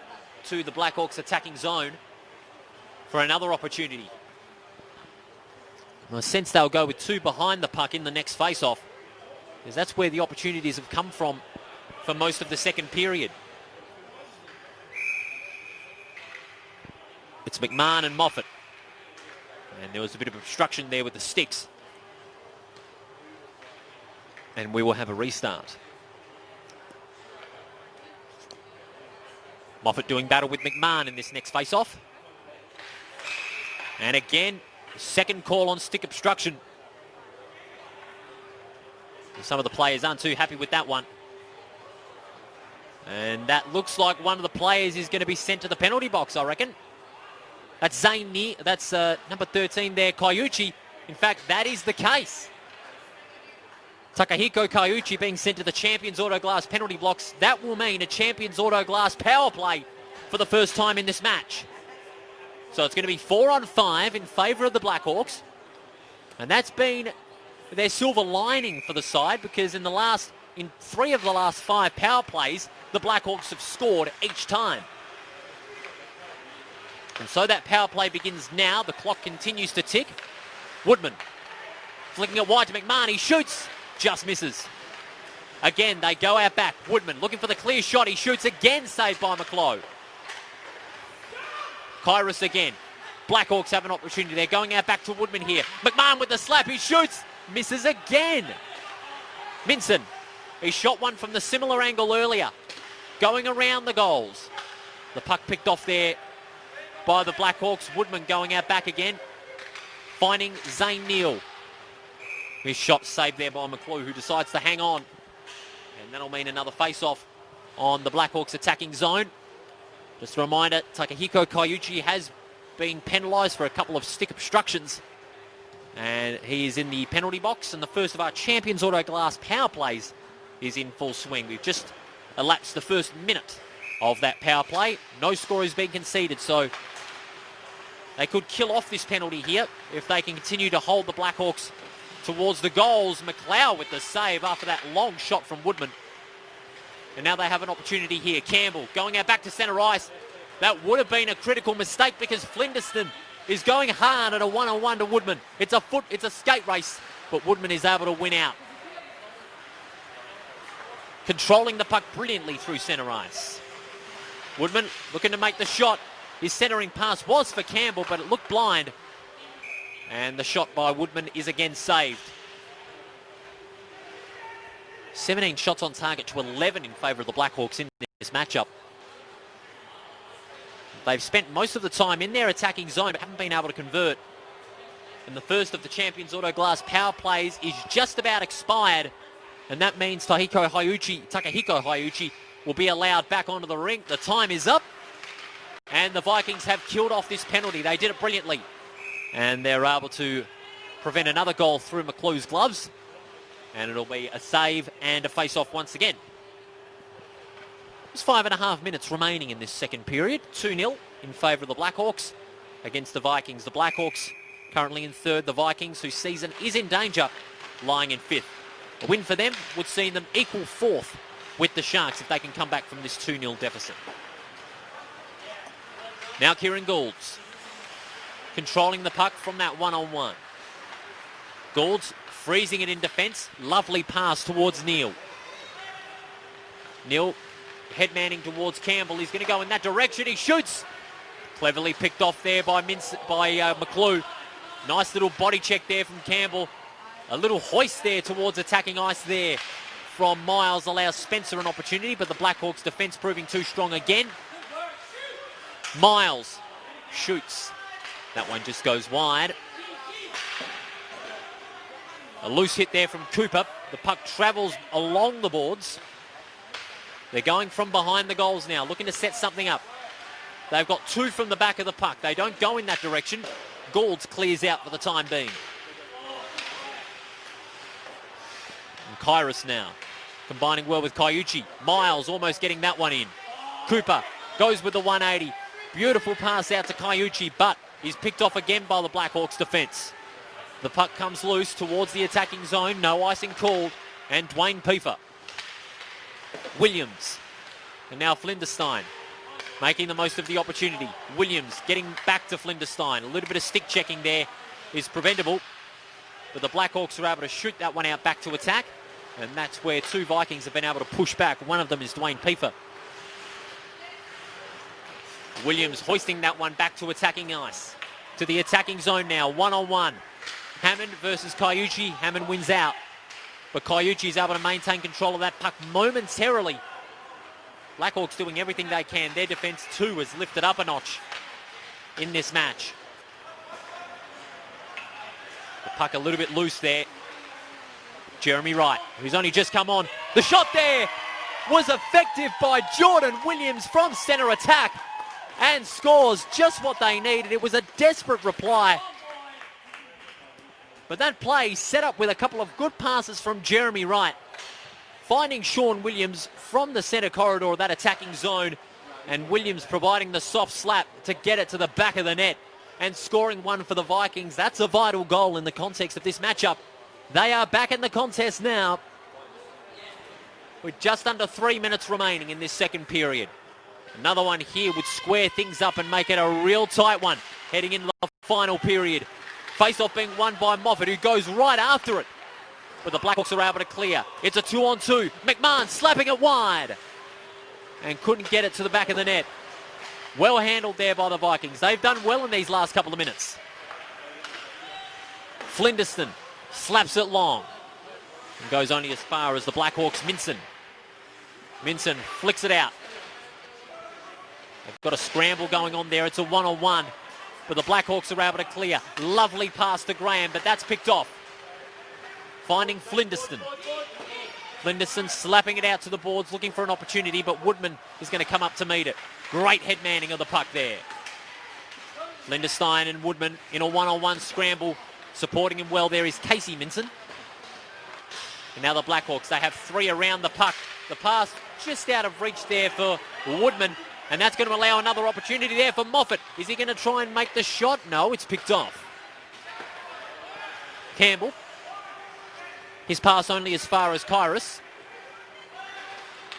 to the Blackhawks attacking zone for another opportunity. I sense they'll go with two behind the puck in the next face-off, because that's where the opportunities have come from for most of the second period. It's McMahon and Moffat. And there was a bit of obstruction there with the sticks. And we will have a restart. Moffat doing battle with McMahon in this next face-off. And again, second call on stick obstruction. Some of the players aren't too happy with that one. And that looks like one of the players is going to be sent to the penalty box, I reckon. That's Zane Neal. That's number 13 there, Kayuchi. In fact, that is the case. Takahiko Kayuchi being sent to the Champions Auto Glass penalty blocks. That will mean a Champions Auto Glass power play for the first time in this match. So it's going to be 4-on-5 in favour of the Blackhawks. And that's been their silver lining for the side, because in 3 of the last 5 power plays, the Blackhawks have scored each time. And so that power play begins now. The clock continues to tick. Woodman flicking it wide to McMahon. He shoots, just misses. Again, they go out back. Woodman looking for the clear shot. He shoots again, saved by McClough. Kyrus again. Blackhawks have an opportunity. They're going out back to Woodman here. McMahon with the slap. He shoots. Misses again. Minson. He shot one from the similar angle earlier. Going around the goals. The puck picked off there by the Blackhawks. Woodman going out back again. Finding Zane Neal. His shot saved there by McClough, who decides to hang on. And that'll mean another face-off on the Blackhawks attacking zone. Just a reminder, Takahiko Kayuchi has been penalised for a couple of stick obstructions. And he is in the penalty box. And the first of our Champions Auto Glass power plays is in full swing. We've just elapsed the first minute of that power play. No score has been conceded, so they could kill off this penalty here if they can continue to hold the Blackhawks towards the goals. McLeod with the save after that long shot from Woodman. And now they have an opportunity here. Campbell going out back to centre ice. That would have been a critical mistake, because Flindiston is going hard at a one-on-one to Woodman. It's a skate race, but Woodman is able to win out. Controlling the puck brilliantly through centre ice. Woodman looking to make the shot. His centering pass was for Campbell, but it looked blind. And the shot by Woodman is again saved. 17 shots on target to 11 in favour of the Blackhawks in this matchup. They've spent most of the time in their attacking zone, but haven't been able to convert. And the first of the Champions Auto Glass power plays is just about expired. And that means Takahiko Kayuchi will be allowed back onto the rink. The time is up. And the Vikings have killed off this penalty. They did it brilliantly. And they're able to prevent another goal through McClough's gloves. And it'll be a save and a face-off once again. There's 5.5 minutes remaining in this second period. 2-0 in favour of the Blackhawks against the Vikings. The Blackhawks currently in third. The Vikings, whose season is in danger, lying in fifth. A win for them would see them equal fourth with the Sharks if they can come back from this 2-0 deficit. Now Kieran Goulds controlling the puck from that one-on-one. Goulds freezing it in defence. Lovely pass towards Neal. Neil headmanning towards Campbell. He's going to go in that direction. He shoots. Cleverly picked off there by McClue. Nice little body check there from Campbell. A little hoist there towards attacking ice there from Miles allows Spencer an opportunity, but the Blackhawks defence proving too strong again. Miles shoots. That one just goes wide. A loose hit there from Cooper. The puck travels along the boards. They're going from behind the goals now, looking to set something up. They've got two from the back of the puck. They don't go in that direction. Goulds clears out for the time being. And Kyrus now, combining well with Kaiuchi. Miles almost getting that one in. Cooper goes with the 180. Beautiful pass out to Kaiuchi, but he's picked off again by the Blackhawks defence. The puck comes loose towards the attacking zone. No icing called. And Dwayne Piefer. Williams. And now Flinderstein making the most of the opportunity. Williams getting back to Flinderstein. A little bit of stick checking there is preventable. But the Blackhawks are able to shoot that one out back to attack. And that's where two Vikings have been able to push back. One of them is Dwayne Piefer. Williams hoisting that one back to attacking ice. To the attacking zone now, one-on-one. Hammond versus Kaiuchi. Hammond wins out. But Kaiuchi is able to maintain control of that puck momentarily. Blackhawks doing everything they can. Their defence too has lifted up a notch in this match. The puck a little bit loose there. Jeremy Wright, who's only just come on. The shot there was effective by Jordan Williams from centre attack and scores just what they needed. It was a desperate reply. But that play set up with a couple of good passes from Jeremy Wright, finding Sean Williams from the centre corridor of that attacking zone, and Williams providing the soft slap to get it to the back of the net and scoring one for the Vikings. That's a vital goal in the context of this matchup. They are back in the contest now with just under 3 minutes remaining in this second period. Another one here would square things up and make it a real tight one heading into the final period. Face-off being won by Moffat, who goes right after it. But the Blackhawks are able to clear. It's a 2-on-2. McMahon slapping it wide. And couldn't get it to the back of the net. Well handled there by the Vikings. They've done well in these last couple of minutes. Flinderston slaps it long. And goes only as far as the Blackhawks' Minson. Minson flicks it out. They've got a scramble going on there. It's a one-on-one. But the Blackhawks are able to clear. Lovely pass to Graham, but that's picked off. Finding Flinderston. Flinderston slapping it out to the boards, looking for an opportunity, but Woodman is going to come up to meet it. Great head manning of the puck there. Flinderstein and Woodman in a one-on-one scramble. Supporting him well there is Casey Minson. And now the Blackhawks, they have three around the puck. The pass just out of reach there for Woodman. And that's going to allow another opportunity there for Moffat. Is he going to try and make the shot? No, it's picked off. Campbell. His pass only as far as Kyrus.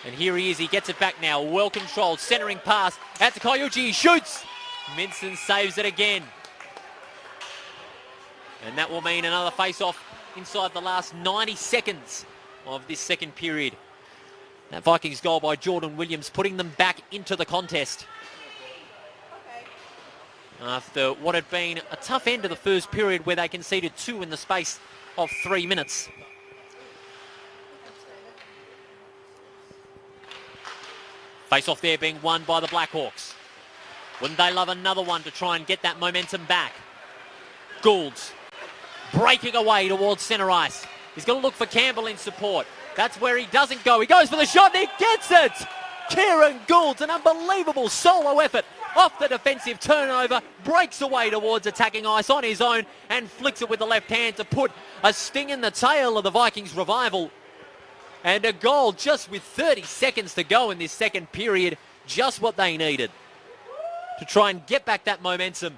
And here he is. He gets it back now. Well controlled. Centering pass. Out to Kaiuchi. He shoots. Minson saves it again. And that will mean another face-off inside the last 90 seconds of this second period. That Vikings goal by Jordan Williams putting them back into the contest. After what had been a tough end of the first period where they conceded 2 in the space of 3 minutes. Face-off there being won by the Blackhawks. Wouldn't they love another one to try and get that momentum back? Goulds breaking away towards centre ice. He's going to look for Campbell in support. That's where he doesn't go. He goes for the shot and he gets it! Kieran Goulds, an unbelievable solo effort off the defensive turnover, breaks away towards attacking ice on his own and flicks it with the left hand to put a sting in the tail of the Vikings revival. And a goal just with 30 seconds to go in this second period, just what they needed to try and get back that momentum.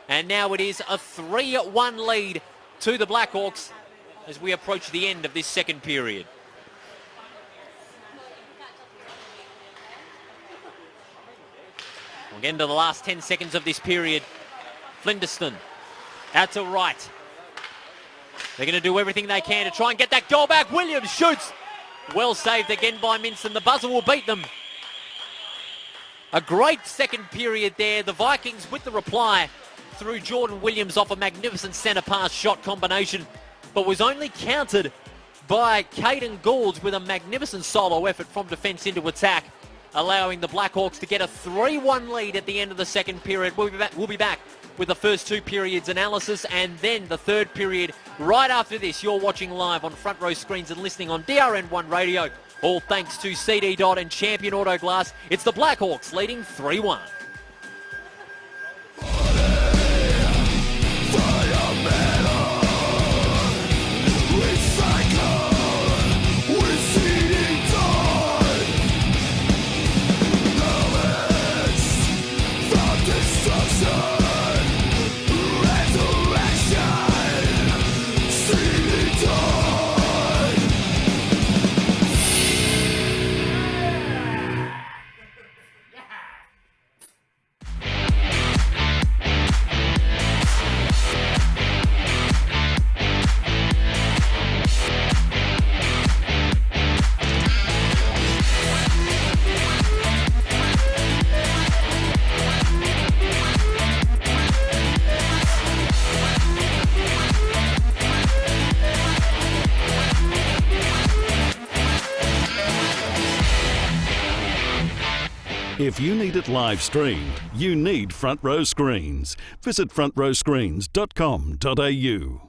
And now it is a 3-1 lead to the Blackhawks as we approach the end of this second period. We'll get into the last 10 seconds of this period. Flinderston out to Wright. They're going to do everything they can to try and get that goal back. Williams shoots. Well saved again by Minson. The buzzer will beat them. A great second period there. The Vikings with the reply through Jordan Williams off a magnificent centre pass shot combination, but was only countered by Caden Goulds with a magnificent solo effort from defence into attack, allowing the Blackhawks to get a 3-1 lead at the end of the second period. We'll be back with the first two periods analysis and then the third period right after this. You're watching live on Front Row Screens and listening on DRN1 Radio. All thanks to CD Dot and Champion Auto Glass. It's the Blackhawks leading 3-1. If you need it live streamed, you need Front Row Screens. Visit frontrowscreens.com.au.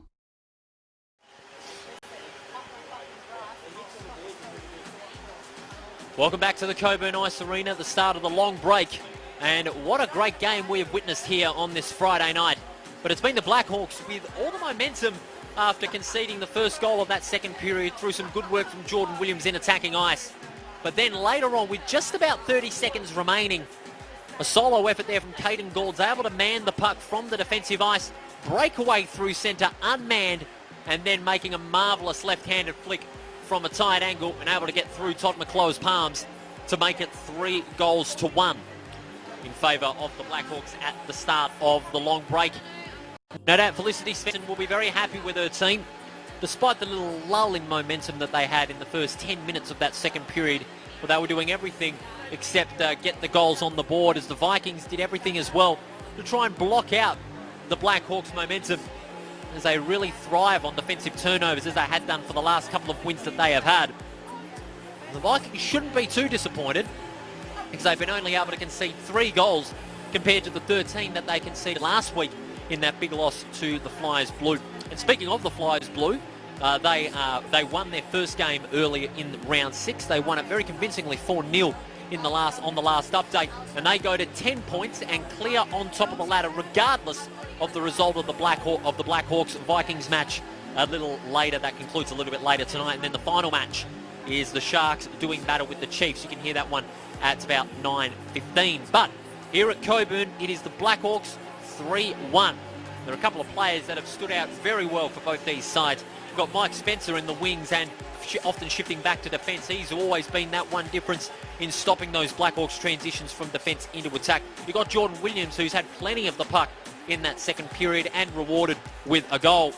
Welcome back to the Cockburn Ice Arena, the start of the long break. And what a great game we have witnessed here on this Friday night. But it's been the Blackhawks with all the momentum after conceding the first goal of that second period through some good work from Jordan Williams in attacking ice. But then later on, with just about 30 seconds remaining, a solo effort there from Caden Goulds, able to man the puck from the defensive ice, break away through centre unmanned, and then making a marvellous left-handed flick from a tight angle and able to get through Todd McClogh's palms to make it 3-1 in favour of the Blackhawks at the start of the long break. No doubt Felicity Svensson will be very happy with her team. Despite the little lull in momentum that they had in the first 10 minutes of that second period, where they were doing everything except get the goals on the board, as the Vikings did everything as well to try and block out the Blackhawks' momentum as they really thrive on defensive turnovers, as they had done for the last couple of wins that they have had. The Vikings shouldn't be too disappointed, because they've been only able to concede 3 goals compared to the 13 that they conceded last week in that big loss to the Flyers Blue. And speaking of the Flyers Blue, they won their first game earlier in round 6. They won it very convincingly 4-0 on the last update, and they go to 10 points and clear on top of the ladder, regardless of the result of the Blackhawks Vikings match a little later. That concludes a little bit later tonight, and then the final match is the Sharks doing battle with the Chiefs. You can hear that one at about 9:15. But here at Cockburn, it is the Blackhawks 3-1. There are a couple of players that have stood out very well for both these sides. We've got Mike Spencer in the wings and often shifting back to defence. He's always been that one difference in stopping those Blackhawks transitions from defence into attack. You've got Jordan Williams, who's had plenty of the puck in that second period and rewarded with a goal.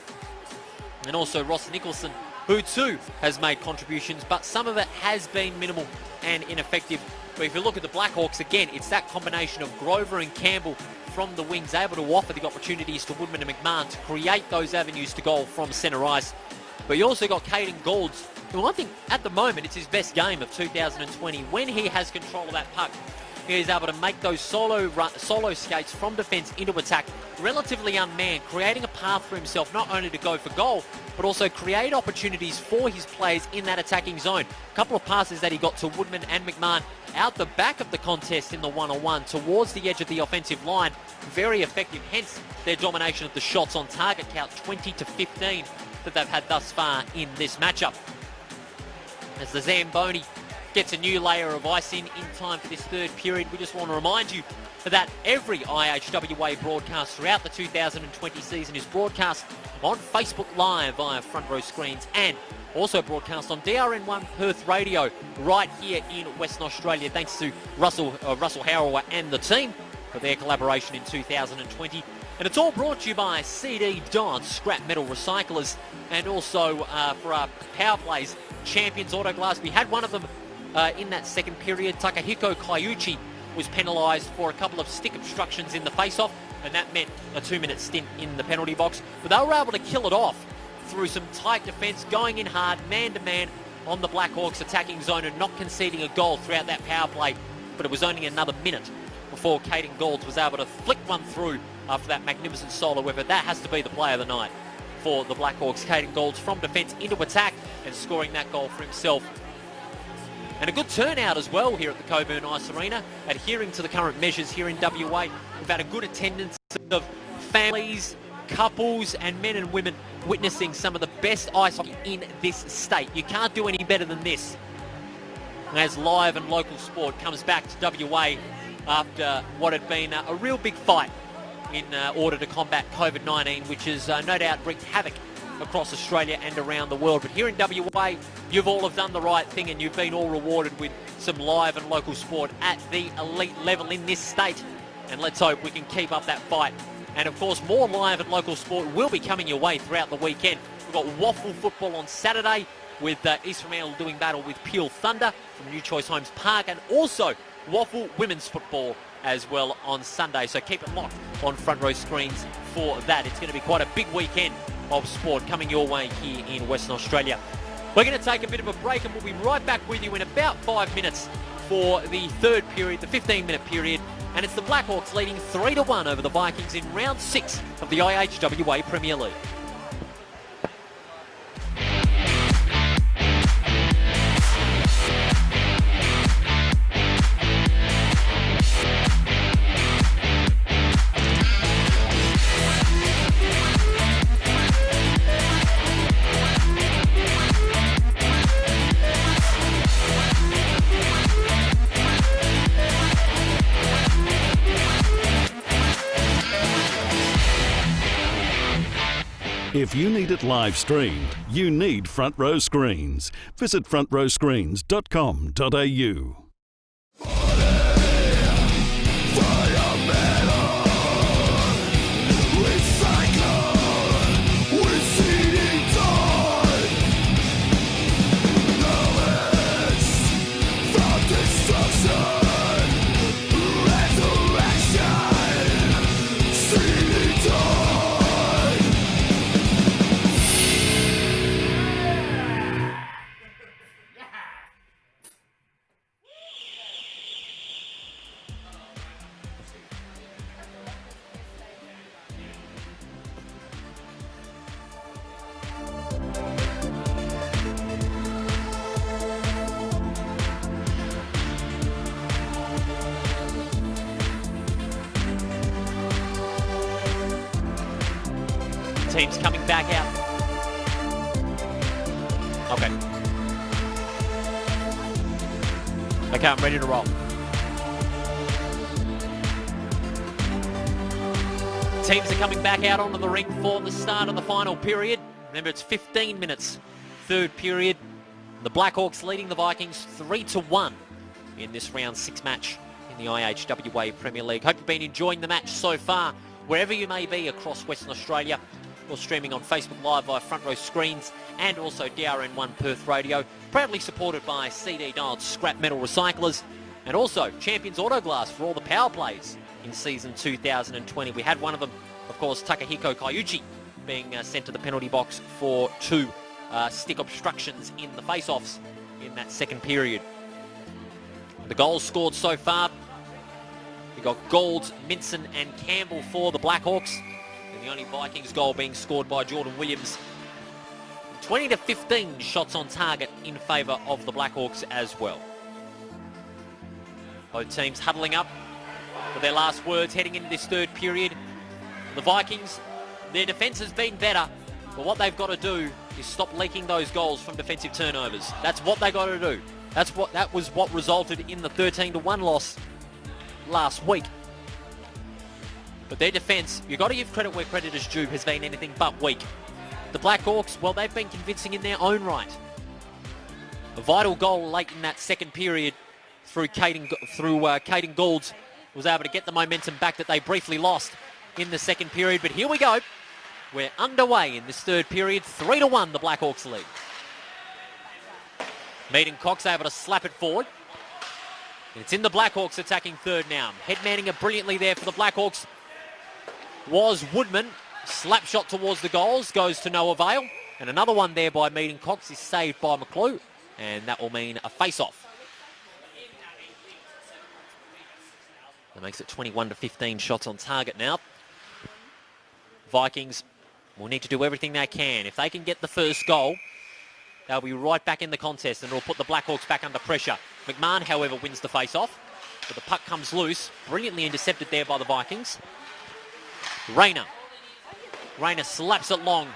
And also Ross Nicholson, who too has made contributions, but some of it has been minimal and ineffective. But if you look at the Blackhawks again, it's that combination of Grover and Campbell from the wings, able to offer the opportunities to Woodman and McMahon to create those avenues to goal from centre ice. But you also got Caden Goulds, who I think at the moment it's his best game of 2020. When he has control of that puck, he is able to make those solo skates from defence into attack, relatively unmanned, creating a path for himself not only to go for goal, but also create opportunities for his players in that attacking zone. A couple of passes that he got to Woodman and McMahon out the back of the contest in the one-on-one towards the edge of the offensive line. Very effective, hence their domination of the shots on target count, 20-15 that they've had thus far in this matchup. As the Zamboni gets a new layer of ice in time for this third period, we just want to remind you that every IHWA broadcast throughout the 2020 season is broadcast on Facebook Live via Front Row Screens and also broadcast on DRN1 Perth Radio right here in Western Australia. Thanks to Russell Howell and the team for their collaboration in 2020. And it's all brought to you by CD Dot, scrap metal recyclers, and also for our power plays, Champions Auto Glass. We had one of them in that second period. Takahiko Kaiuchi was penalised for a couple of stick obstructions in the face-off, and that meant a 2-minute stint in the penalty box. But they were able to kill it off through some tight defence, going in hard, man-to-man on the Blackhawks attacking zone and not conceding a goal throughout that power play. But it was only another minute before Caden Goulds was able to flick one through after that magnificent solo effort. That has to be the play of the night for the Blackhawks. Caden Goulds from defence into attack and scoring that goal for himself. And a good turnout as well here at the Cockburn Ice Arena, adhering to the current measures here in WA. We've had a good attendance of families, couples and men and women witnessing some of the best ice hockey in this state. You can't do any better than this as live and local sport comes back to WA after what had been a real big fight in order to combat COVID-19, which has no doubt wreaked havoc across Australia and around the world. But here in WA, you've all have done the right thing and you've been all rewarded with some live and local sport at the elite level in this state. And let's hope we can keep up that fight. And of course, more live and local sport will be coming your way throughout the weekend. We've got waffle football on Saturday with East Fremantle doing battle with Peel Thunder from New Choice Homes Park, and also waffle women's football as well on Sunday. So keep it locked on Front Row Screens for that. It's going to be quite a big weekend of sport coming your way here in Western Australia. We're going to take a bit of a break and we'll be right back with you in about 5 minutes for the third period, the 15-minute period. And it's the Blackhawks leading 3-1 over the Vikings in round 6 of the IHWA Premier League. If you need it live streamed, you need Front Row Screens. Visit frontrowscreens.com.au. Teams coming back out. Okay, I'm ready to roll. Teams are coming back out onto the ring for the start of the final period. Remember, it's 15 minutes, third period. The Blackhawks leading the Vikings 3-1 in this round 6 match in the IHWA Premier League. Hope you've been enjoying the match so far, wherever you may be across Western Australia. Or streaming on Facebook Live via Front Row Screens and also DRN1 Perth Radio. Proudly supported by CD Dialed Scrap Metal Recyclers and also Champions Auto Glass for all the power plays in season 2020. We had one of them, of course, Takahiko Kaiuchi, being sent to the penalty box for 2 stick obstructions in the face-offs in that second period. The goals scored so far, we got Goulds, Minson and Campbell for the Blackhawks. The only Vikings goal being scored by Jordan Williams. 20-15 shots on target in favour of the Blackhawks as well. Both teams huddling up for their last words heading into this third period. The Vikings, their defence has been better, but what they've got to do is stop leaking those goals from defensive turnovers. That's what they got to do. That was what resulted in the 13-1 loss last week. But their defence, you've got to give credit where credit is due, has been anything but weak. The Blackhawks, well, they've been convincing in their own right. A vital goal late in that second period through Caden Goulds was able to get the momentum back that they briefly lost in the second period. But here we go. We're underway in this third period. 3-1, the Blackhawks lead. Meaden Cox able to slap it forward. And it's in the Blackhawks attacking third now. Headmanning it brilliantly there for the Blackhawks was Woodman. Slap shot towards the goals, goes to no avail. And another one there by Meaden Cox is saved by McClue. And that will mean a face-off. That makes it 21-15 shots on target now. Vikings will need to do everything they can. If they can get the first goal, they'll be right back in the contest and it'll put the Blackhawks back under pressure. McMahon, however, wins the face-off. But the puck comes loose. Brilliantly intercepted there by the Vikings. Rayner slaps it long,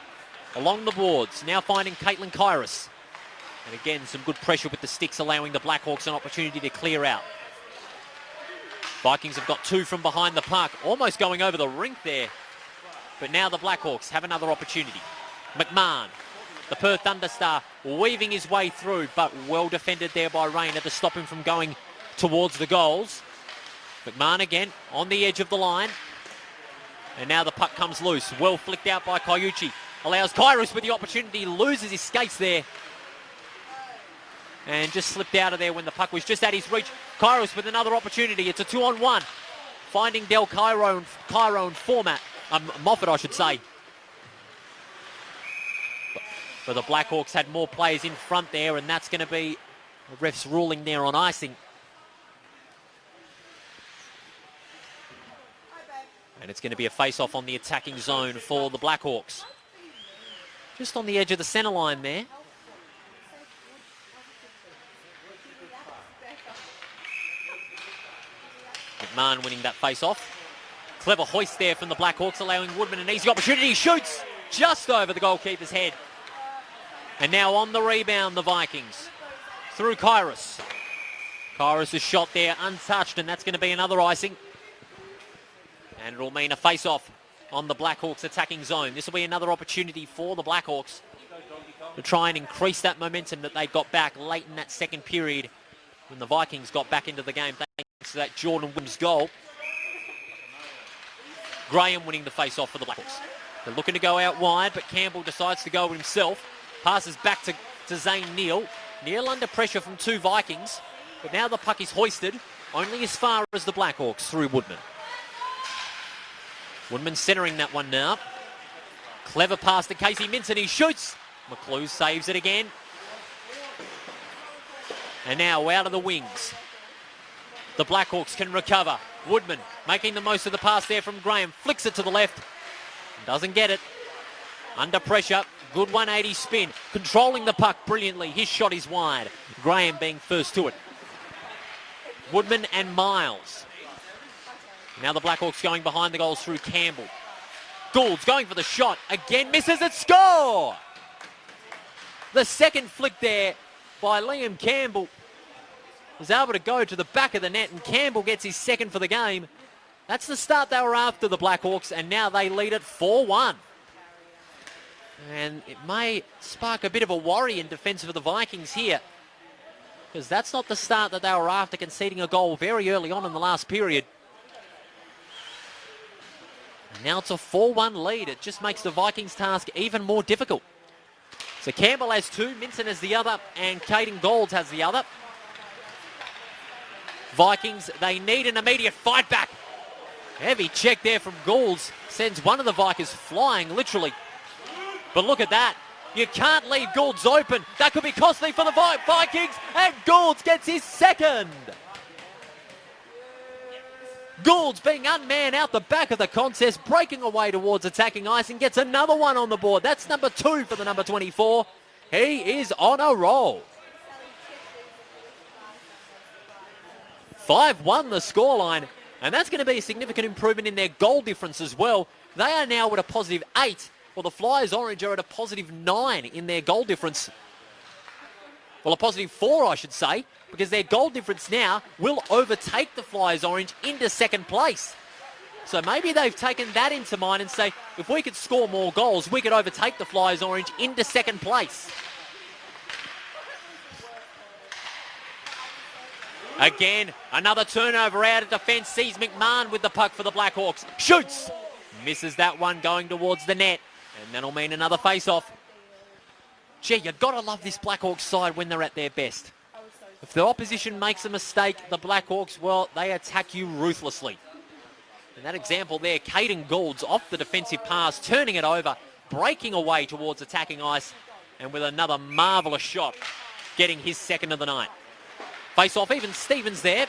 along the boards. Now finding Caitlin Kyrus. And again, some good pressure with the sticks, allowing the Blackhawks an opportunity to clear out. Vikings have got two from behind the puck, almost going over the rink there. But now the Blackhawks have another opportunity. McMahon, the Perth Thunderstar, weaving his way through, but well defended there by Rayner to stop him from going towards the goals. McMahon again on the edge of the line. And now the puck comes loose. Well flicked out by Kaiuchi. Allows Kyrus with the opportunity, loses his skates there. And just slipped out of there when the puck was just at his reach. Kyrus with another opportunity. It's a 2-on-1. Finding Del Cairo and Moffat, I should say. But the Blackhawks had more players in front there, and that's going to be the ref's ruling there on icing. And it's going to be a face-off on the attacking zone for the Blackhawks. Just on the edge of the centre line there. McMahon winning that face-off. Clever hoist there from the Blackhawks, allowing Woodman an easy opportunity. He shoots just over the goalkeeper's head. And now on the rebound, the Vikings. Through Kyrus. Kyrus' shot there untouched, and that's going to be another icing. And it'll mean a face-off on the Blackhawks attacking zone. This will be another opportunity for the Blackhawks to try and increase that momentum that they got back late in that second period when the Vikings got back into the game thanks to that Jordan Williams goal. Graham winning the face-off for the Blackhawks. They're looking to go out wide, but Campbell decides to go himself. Passes back to Zane Neal. Neal under pressure from two Vikings, but now the puck is hoisted only as far as the Blackhawks through Woodman. Woodman centering that one now. Clever pass to Casey Minson. He shoots. McClue saves it again. And now out of the wings. The Blackhawks can recover. Woodman making the most of the pass there from Graham. Flicks it to the left. Doesn't get it. Under pressure. Good 180 spin. Controlling the puck brilliantly. His shot is wide. Graham being first to it. Woodman and Miles. Now the Blackhawks going behind the goals through Campbell. Goulds going for the shot. Again misses it. Score! The second flick there by Liam Campbell was able to go to the back of the net, and Campbell gets his second for the game. That's the start they were after, the Blackhawks, and now they lead it 4-1. And it may spark a bit of a worry in defence for the Vikings here, because that's not the start that they were after, conceding a goal very early on in the last period. And now it's a 4-1 lead. It just makes the Vikings' task even more difficult. So Campbell has two, Minson has the other, and Caden Goulds has the other. Vikings, they need an immediate fight back. Heavy check there from Goulds. Sends one of the Vikings flying, literally. But look at that. You can't leave Goulds open. That could be costly for the Vikings. And Goulds gets his second. Goulds being unmanned out the back of the contest, breaking away towards attacking ice, and gets another one on the board. That's number 2 for the number 24. He is on a roll. 5-1 the scoreline, and that's going to be a significant improvement in their goal difference as well. They are now at a positive 8, while the Flyers Orange are at a positive 9 in their goal difference. Well, a positive 4, I should say, because their goal difference now will overtake the Flyers Orange into second place. So maybe they've taken that into mind and say, if we could score more goals, we could overtake the Flyers Orange into second place. Again, another turnover out of defence. Sees McMahon with the puck for the Blackhawks. Shoots. Misses that one going towards the net. And that'll mean another face-off. Gee, you got to love this Blackhawks side when they're at their best. If the opposition makes a mistake, the Blackhawks, well, they attack you ruthlessly. And that example there, Caden Goulds off the defensive pass, turning it over, breaking away towards attacking ice, and with another marvellous shot, getting his second of the night. Face off, even Stevens there.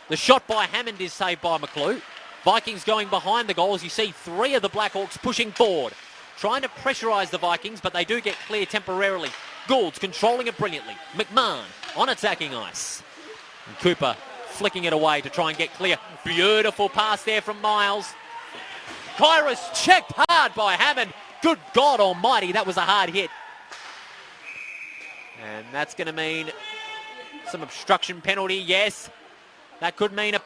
The shot by Hammond is saved by McClue. Vikings going behind the goals. You see three of the Blackhawks pushing forward, trying to pressurise the Vikings, but they do get clear temporarily. Goulds controlling it brilliantly. McMahon on attacking ice. And Cooper flicking it away to try and get clear. Beautiful pass there from Miles. Kyrus checked hard by Hammond. Good God almighty, that was a hard hit. And that's going to mean some obstruction penalty, yes. That could mean a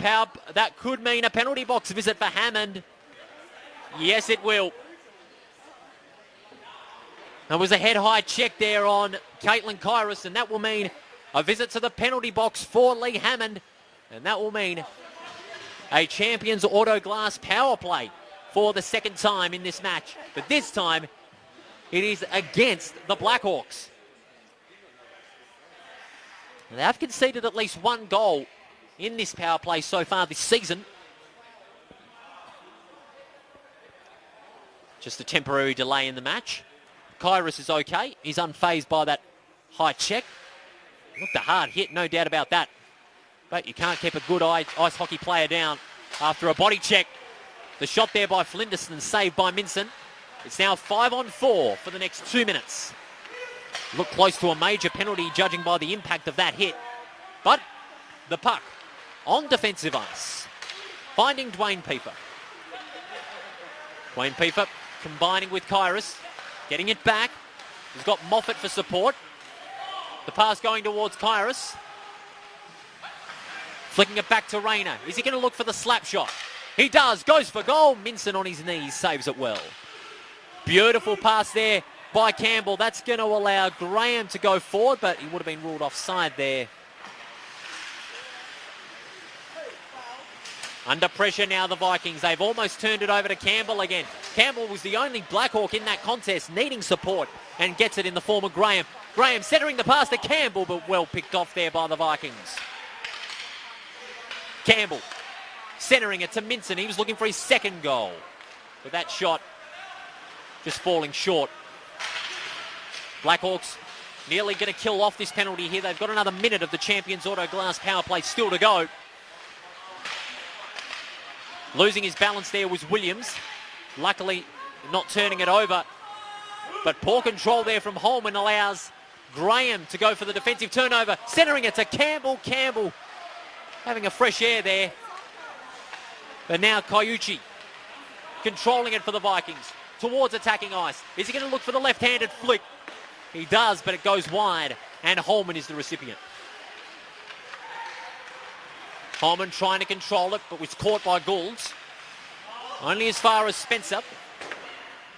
penalty box visit for Hammond. Yes, it will. There was a head-high check there on Caitlin Kyrus, and that will mean a visit to the penalty box for Lee Hammond. And that will mean a Champions Auto Glass power play for the second time in this match. But this time, it is against the Blackhawks. They have conceded at least one goal in this power play so far this season. Just a temporary delay in the match. Kyrus is okay. He's unfazed by that high check. Looked a hard hit, no doubt about that. But you can't keep a good ice hockey player down after a body check. The shot there by Flinderson, saved by Minson. It's now 5-on-4 for the next 2 minutes. Looked close to a major penalty, judging by the impact of that hit. But the puck on defensive ice, finding Dwayne Pieper. Dwayne Pieper combining with Kyrus, getting it back. He's got Moffat for support. The pass going towards Kyrus. Flicking it back to Rayner. Is he going to look for the slap shot? He does. Goes for goal. Minson on his knees saves it well. Beautiful pass there by Campbell. That's going to allow Graham to go forward, but he would have been ruled offside there. Under pressure now, the Vikings. They've almost turned it over to Campbell again. Campbell was the only Blackhawk in that contest, needing support, and gets it in the form of Graham. Graham centering the pass to Campbell, but well picked off there by the Vikings. Campbell centering it to Minson. He was looking for his second goal, but that shot just falling short. Blackhawks nearly going to kill off this penalty here. They've got another minute of the Champions Auto Glass power play still to go. Losing his balance there was Williams. Luckily, not turning it over. But poor control there from Holman allows Graham to go for the defensive turnover. Centering it to Campbell. Campbell having a fresh air there. But now Kaiuchi controlling it for the Vikings towards attacking ice. Is he going to look for the left-handed flick? He does, but it goes wide. And Holman is the recipient. Holman trying to control it, but was caught by Goulds. Only as far as Spencer.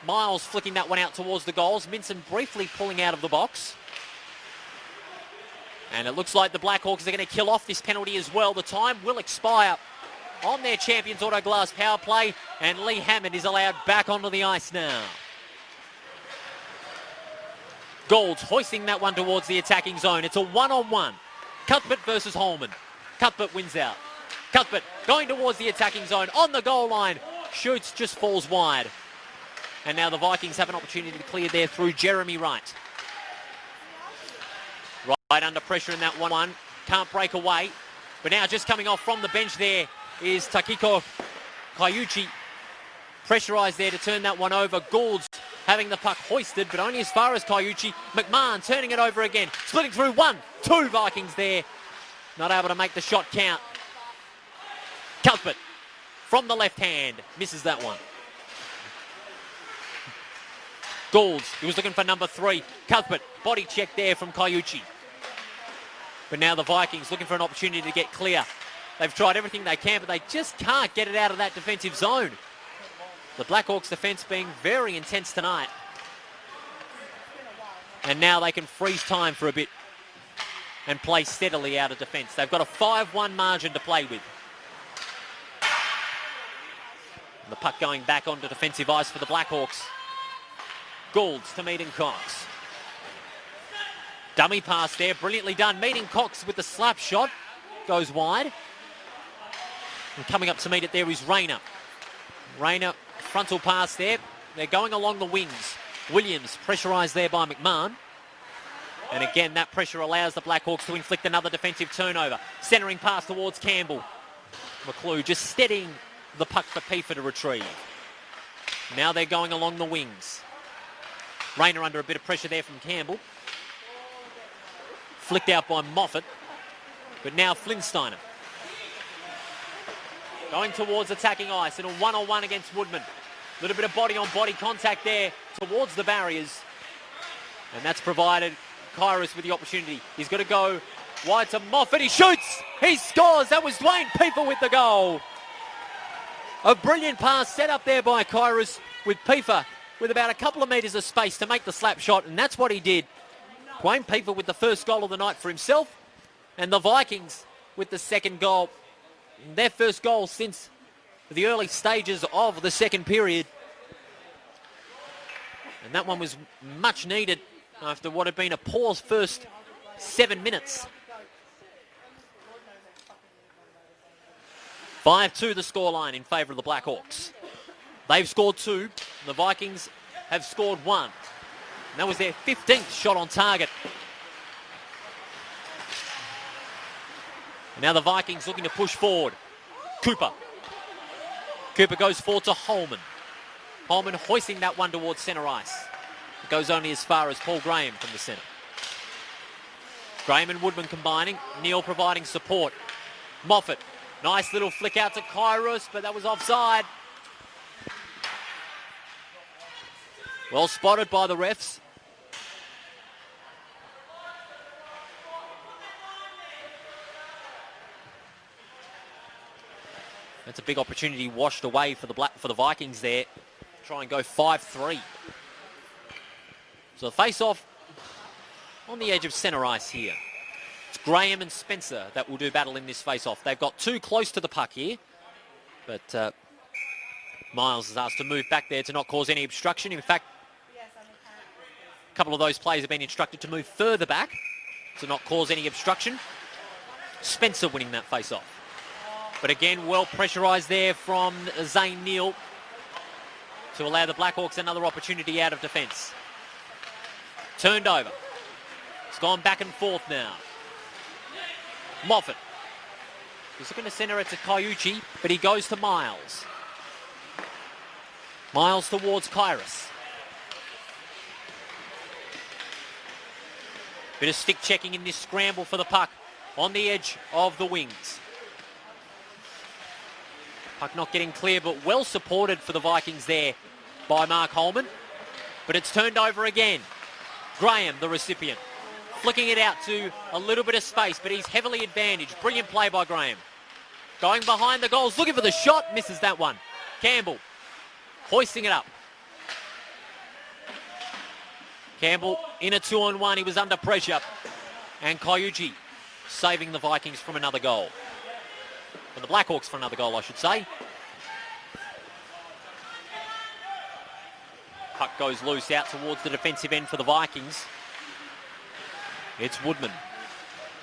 Miles flicking that one out towards the goals. Minson briefly pulling out of the box. And it looks like the Blackhawks are going to kill off this penalty as well. The time will expire on their Champions Auto Glass power play. And Lee Hammond is allowed back onto the ice now. Goulds hoisting that one towards the attacking zone. It's a one-on-one. Cuthbert versus Holman. Cuthbert wins out. Cuthbert going towards the attacking zone on the goal line. Shoots, just falls wide. And now the Vikings have an opportunity to clear there through Jeremy Wright. Right under pressure in that 1-1. Can't break away. But now just coming off from the bench there is Takiko Kaiuchi. Pressurised there to turn that one over. Goulds having the puck hoisted, but only as far as Kaiuchi. McMahon turning it over again. Splitting through 1-2 Vikings there. Not able to make the shot count. Cuthbert from the left hand. Misses that one. Goulds, he was looking for number 3. Cuthbert, body check there from Kaiuchi. But now the Vikings looking for an opportunity to get clear. They've tried everything they can, but they just can't get it out of that defensive zone. The Blackhawks defence being very intense tonight. And now they can freeze time for a bit and play steadily out of defence. They've got a 5-1 margin to play with. And the puck going back onto defensive ice for the Blackhawks. Goulds to Meaden Cox. Dummy pass there, brilliantly done. Meeting Cox with the slap shot. Goes wide. And coming up to meet it there is Rayner. Rayner, frontal pass there. They're going along the wings. Williams pressurised there by McMahon. And again, that pressure allows the Blackhawks to inflict another defensive turnover. Centering pass towards Campbell. McClue just steadying the puck for Piefer to retrieve. Now they're going along the wings. Rayner under a bit of pressure there from Campbell. Flicked out by Moffat. But now Flintsteiner. Going towards attacking ice in a one-on-one against Woodman. A little bit of body-on-body contact there towards the barriers. And that's provided Kyrus with the opportunity. He's got to go wide to Moffat. He shoots! He scores! That was Dwayne Piefer with the goal. A brilliant pass set up there by Kyrus with Piefer with about a couple of metres of space to make the slap shot, and that's what he did. Dwayne Piefer with the first goal of the night for himself, and the Vikings with the second goal. Their first goal since the early stages of the second period. And that one was much needed after what had been a poor first 7 minutes. 5-2 the scoreline in favour of the Blackhawks. They've scored 2. The Vikings have scored 1. And that was their 15th shot on target. And now the Vikings looking to push forward. Cooper. Cooper goes forward to Holman. Holman hoisting that one towards centre ice. It goes only as far as Paul Graham from the centre. Graham and Woodman combining. Neal providing support. Moffat. Nice little flick out to Kyrus, but that was offside. Well spotted by the refs. That's a big opportunity washed away for the Vikings there. Try and go 5-3. So the face-off on the edge of centre ice here. It's Graham and Spencer that will do battle in this face-off. They've got 2 close to the puck here. But Miles is asked to move back there to not cause any obstruction. In fact, a couple of those players have been instructed to move further back to not cause any obstruction. Spencer winning that face-off. But again, well pressurised there from Zane Neal to allow the Blackhawks another opportunity out of defence. Turned over. It's gone back and forth now. Moffat. He's looking to centre it to Kaiuchi, but he goes to Miles. Miles towards Kyrus. Bit of stick checking in this scramble for the puck on the edge of the wings. Puck not getting clear, but well supported for the Vikings there by Mark Holman. But it's turned over again. Graham, the recipient, flicking it out to a little bit of space, but he's heavily advantaged. Brilliant play by Graham. Going behind the goals, looking for the shot, misses that one. Campbell, hoisting it up. Campbell in a 2-on-1, he was under pressure. And Kaiuchi saving the Vikings from another goal. For the Blackhawks for another goal, I should say. Puck goes loose out towards the defensive end for the Vikings. It's Woodman.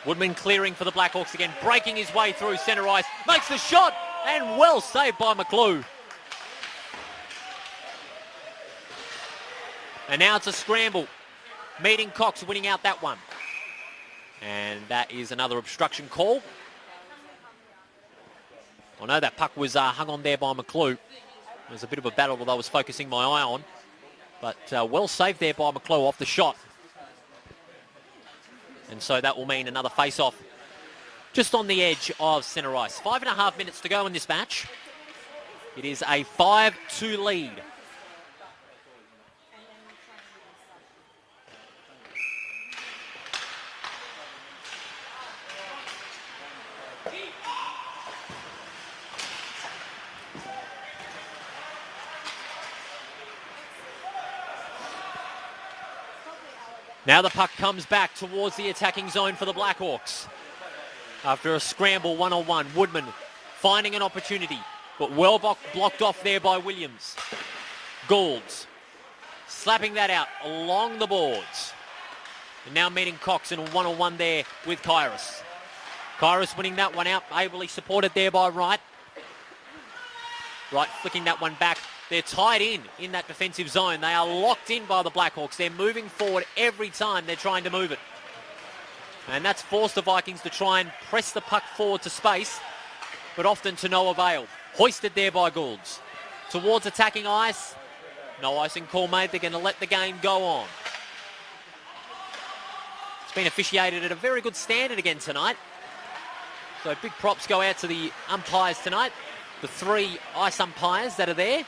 Woodman clearing for the Blackhawks again, breaking his way through centre ice, makes the shot, and well saved by McClue. And now it's a scramble. Meeting Cox winning out that one. And that is another obstruction call. I know that puck was hung on there by McClue. There's a bit of a battle that I was focusing my eye on. But well saved there by McClue off the shot. And so that will mean another face-off just on the edge of centre ice. 5.5 minutes to go in this match. It is a 5-2 lead. Now the puck comes back towards the attacking zone for the Blackhawks. After a scramble 1-on-1, Woodman finding an opportunity, but well blocked off there by Williams. Goulds slapping that out along the boards. And now meeting Cox in a one-on-one there with Kairos. Kairos winning that one out, ably supported there by Wright. Wright flicking that one back. They're tied in that defensive zone. They are locked in by the Blackhawks. They're moving forward every time they're trying to move it. And that's forced the Vikings to try and press the puck forward to space, but often to no avail. Hoisted there by Goulds. Towards attacking ice. No icing call made. They're going to let the game go on. It's been officiated at a very good standard again tonight. So big props go out to the umpires tonight. The 3 ice umpires that are there.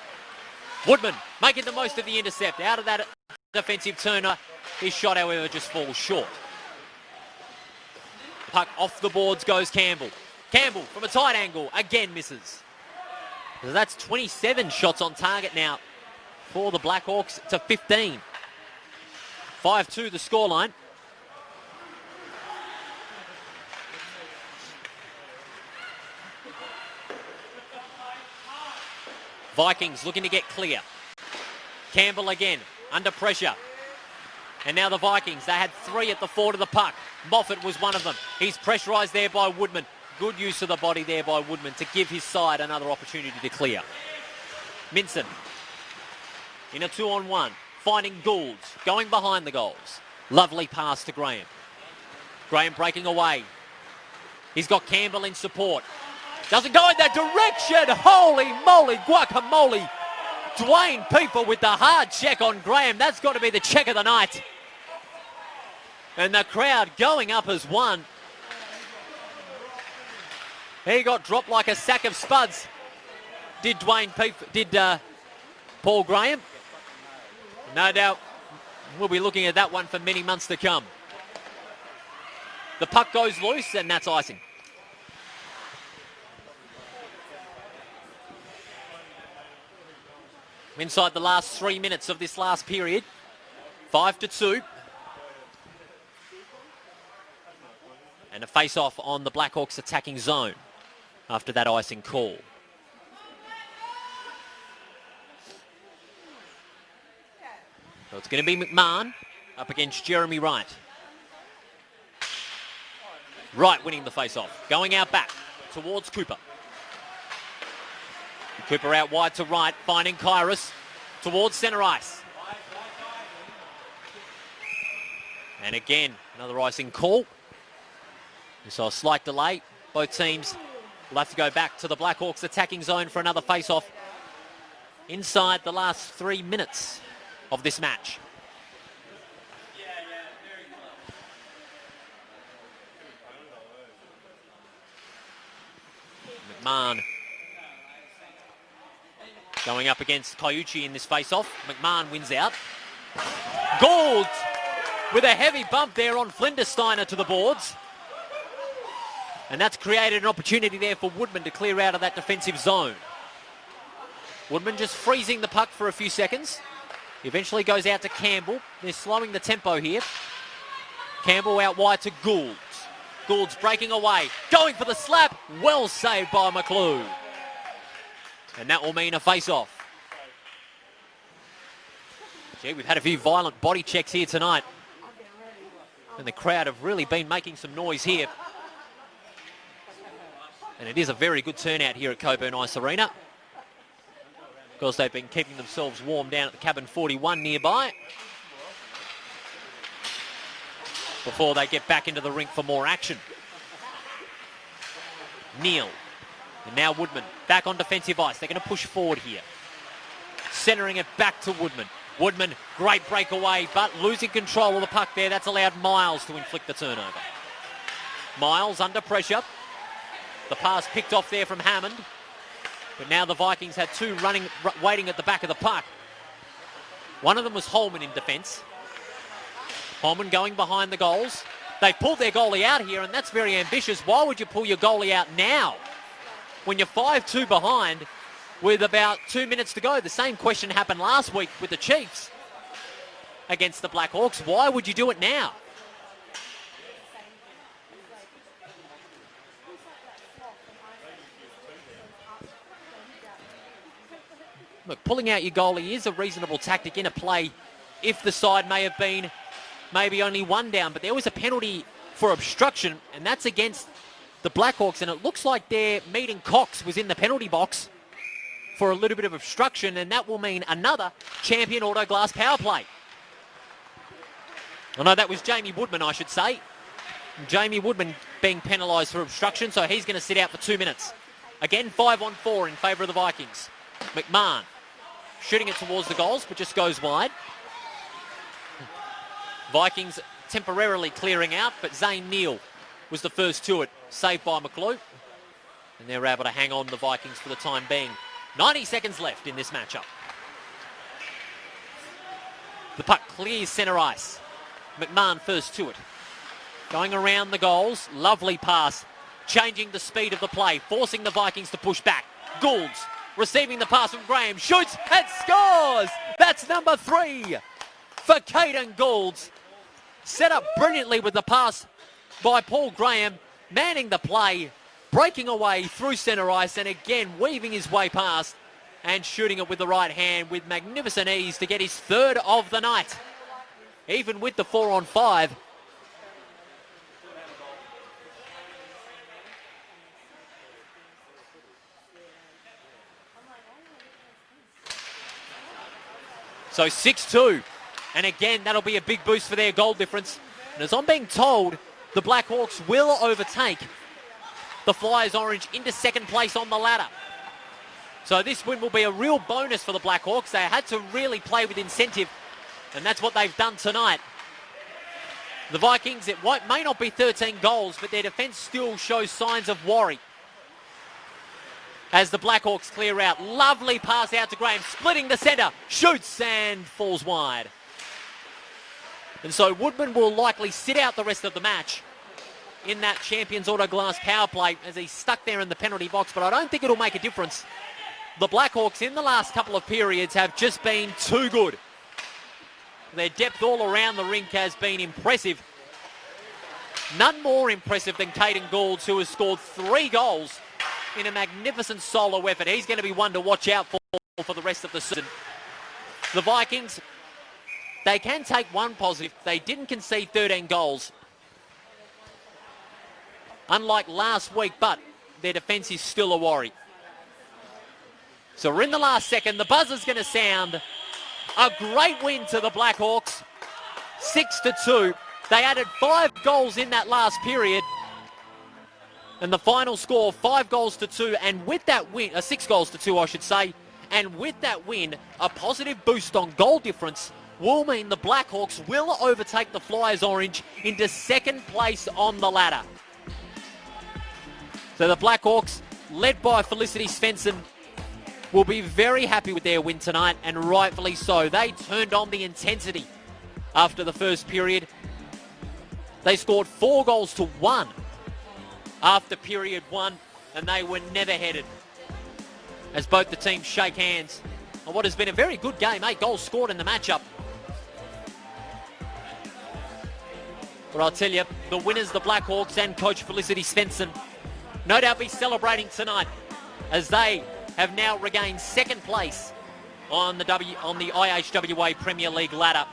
Woodman making the most of the intercept. Out of that defensive turner. His shot, however, just falls short. Puck off the boards goes Campbell. Campbell from a tight angle. Again misses. So that's 27 shots on target now for the Blackhawks to 15. 5-2 the scoreline. Vikings looking to get clear. Campbell again, under pressure. And now the Vikings, they had 3 at the fort of the puck. Moffat was one of them. He's pressurised there by Woodman. Good use of the body there by Woodman to give his side another opportunity to clear. Minson in a 2-on-1, finding Goulds, going behind the goals. Lovely pass to Graham. Graham breaking away. He's got Campbell in support. Doesn't go in that direction. Holy moly, guacamole. Dwayne Pieper with the hard check on Graham. That's got to be the check of the night. And the crowd going up as one. He got dropped like a sack of spuds. Did Paul Graham? No doubt we'll be looking at that one for many months to come. The puck goes loose and that's icing. Inside the last 3 minutes of this last period. 5-2. And a face-off on the Blackhawks attacking zone after that icing call. So it's going to be McMahon up against Jeremy Wright. Wright winning the face-off. Going out back towards Cooper. Cooper out wide to Wright, finding Kairos towards centre ice. And again, another icing call. We saw a slight delay. Both teams will have to go back to the Blackhawks attacking zone for another face-off inside the last 3 minutes of this match. McMahon going up against Caiucci in this face-off. McMahon wins out. Gould with a heavy bump there on Flindersteiner to the boards. And that's created an opportunity there for Woodman to clear out of that defensive zone. Woodman just freezing the puck for a few seconds. He eventually goes out to Campbell. They're slowing the tempo here. Campbell out wide to Goulds. Goulds breaking away. Going for the slap. Well saved by McClue. And that will mean a face-off. Gee, we've had a few violent body checks here tonight. And the crowd have really been making some noise here. And it is a very good turnout here at Cockburn Ice Arena. Of course, they've been keeping themselves warm down at the cabin 41 nearby before they get back into the rink for more action. Neal. And now Woodman back on defensive ice. They're going to push forward here. Centering it back to Woodman. Woodman, great breakaway, but losing control of the puck there. That's allowed Miles to inflict the turnover. Miles under pressure. The pass picked off there from Hammond. But now the Vikings had 2 waiting at the back of the puck. One of them was Holman in defence. Holman going behind the goals. They pulled their goalie out here, and that's very ambitious. Why would you pull your goalie out now when you're 5-2 behind with about 2 minutes to go? The same question happened last week with the Chiefs against the Blackhawks. Why would you do it now? Look, pulling out your goalie is a reasonable tactic in a play if the side may have been maybe only one down, but there was a penalty for obstruction, and that's against the Blackhawks, and it looks like their meeting Cox was in the penalty box for a little bit of obstruction, and that will mean another Champion Auto Glass power play. Oh no, that was Jamie Woodman, I should say. Jamie Woodman being penalised for obstruction, so he's going to sit out for 2 minutes. Again, 5-on-4 in favour of the Vikings. McMahon shooting it towards the goals, but just goes wide. Vikings temporarily clearing out, but Zane Neal was the first to it, saved by McClue. And they're able to hang on the Vikings for the time being. 90 seconds left in this matchup. The puck clears centre ice. McMahon first to it. Going around the goals, lovely pass, changing the speed of the play, forcing the Vikings to push back. Goulds receiving the pass from Graham, shoots and scores! That's number 3 for Caden Goulds. Set up brilliantly with the pass by Paul Graham, manning the play, breaking away through centre ice, and again weaving his way past and shooting it with the right hand with magnificent ease to get his 3rd of the night. Even with the 4-on-5. So 6-2. And again, that'll be a big boost for their goal difference. And as I'm being told, the Blackhawks will overtake the Flyers Orange into second place on the ladder. So this win will be a real bonus for the Blackhawks. They had to really play with incentive, and that's what they've done tonight. The Vikings, it may not be 13 goals, but their defence still shows signs of worry. As the Blackhawks clear out, lovely pass out to Graham, splitting the centre, shoots and falls wide. And so Woodman will likely sit out the rest of the match in that Champions Auto Glass power play as he's stuck there in the penalty box, but I don't think it'll make a difference. The Blackhawks in the last couple of periods have just been too good. Their depth all around the rink has been impressive. None more impressive than Caden Goulds, who has scored 3 goals in a magnificent solo effort. He's going to be one to watch out for the rest of the season. The Vikings, they can take one positive. They didn't concede 13 goals, unlike last week, but their defence is still a worry. So we're in the last second. The buzzer's going to sound. A great win to the Blackhawks, 6-2. They added 5 goals in that last period. And the final score, 5-2. And with that win, 6-2, I should say. And with that win, a positive boost on goal difference will mean the Blackhawks will overtake the Flyers Orange into second place on the ladder. So the Blackhawks, led by Felicity Svensson, will be very happy with their win tonight, and rightfully so. They turned on the intensity after the first period. They scored 4-1 after period 1, and they were never headed as both the teams shake hands on what has been a very good game. 8 goals scored in the matchup. But I'll tell you, the winners, the Blackhawks and coach Felicity Svensson, no doubt be celebrating tonight as they have now regained second place on the IHWA Premier League ladder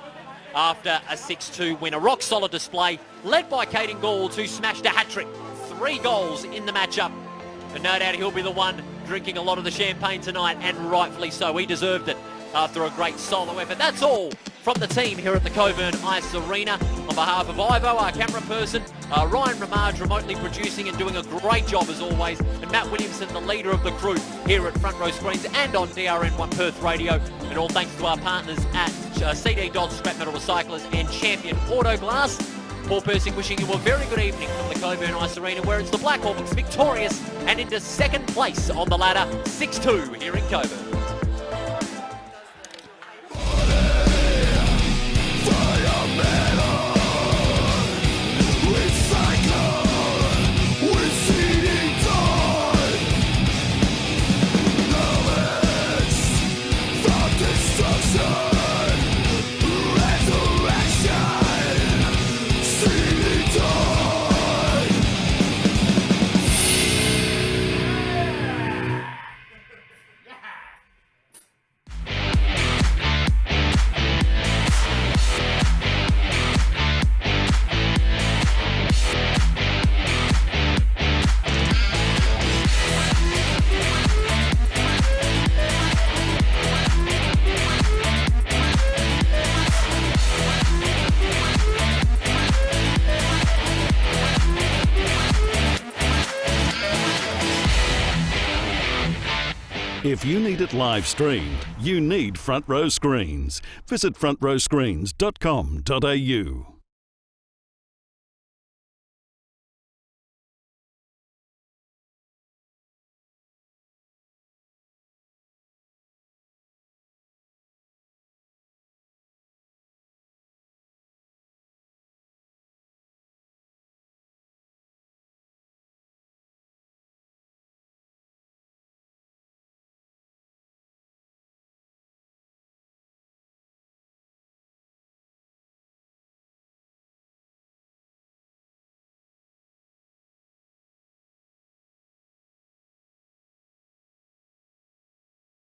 after a 6-2 win. A rock-solid display led by Caden Goulds, who smashed a hat-trick. 3 goals in the matchup. And no doubt he'll be the one drinking a lot of the champagne tonight, and rightfully so. He deserved it after a great solo effort. That's all from the team here at the Cockburn Ice Arena. On behalf of Ivo, our camera person, Ryan Ramage remotely producing and doing a great job as always, and Matt Williamson, the leader of the crew here at Front Row Screens and on DRN1 Perth Radio. And all thanks to our partners at CD Dodds Scrap Metal Recyclers and Champion Auto Glass. Paul Persing wishing you a very good evening from the Cockburn Ice Arena, where it's the Blackhawks victorious and into second place on the ladder, 6-2 here in Cockburn. If you need it live streamed, you need Front Row Screens. Visit frontrowscreens.com.au.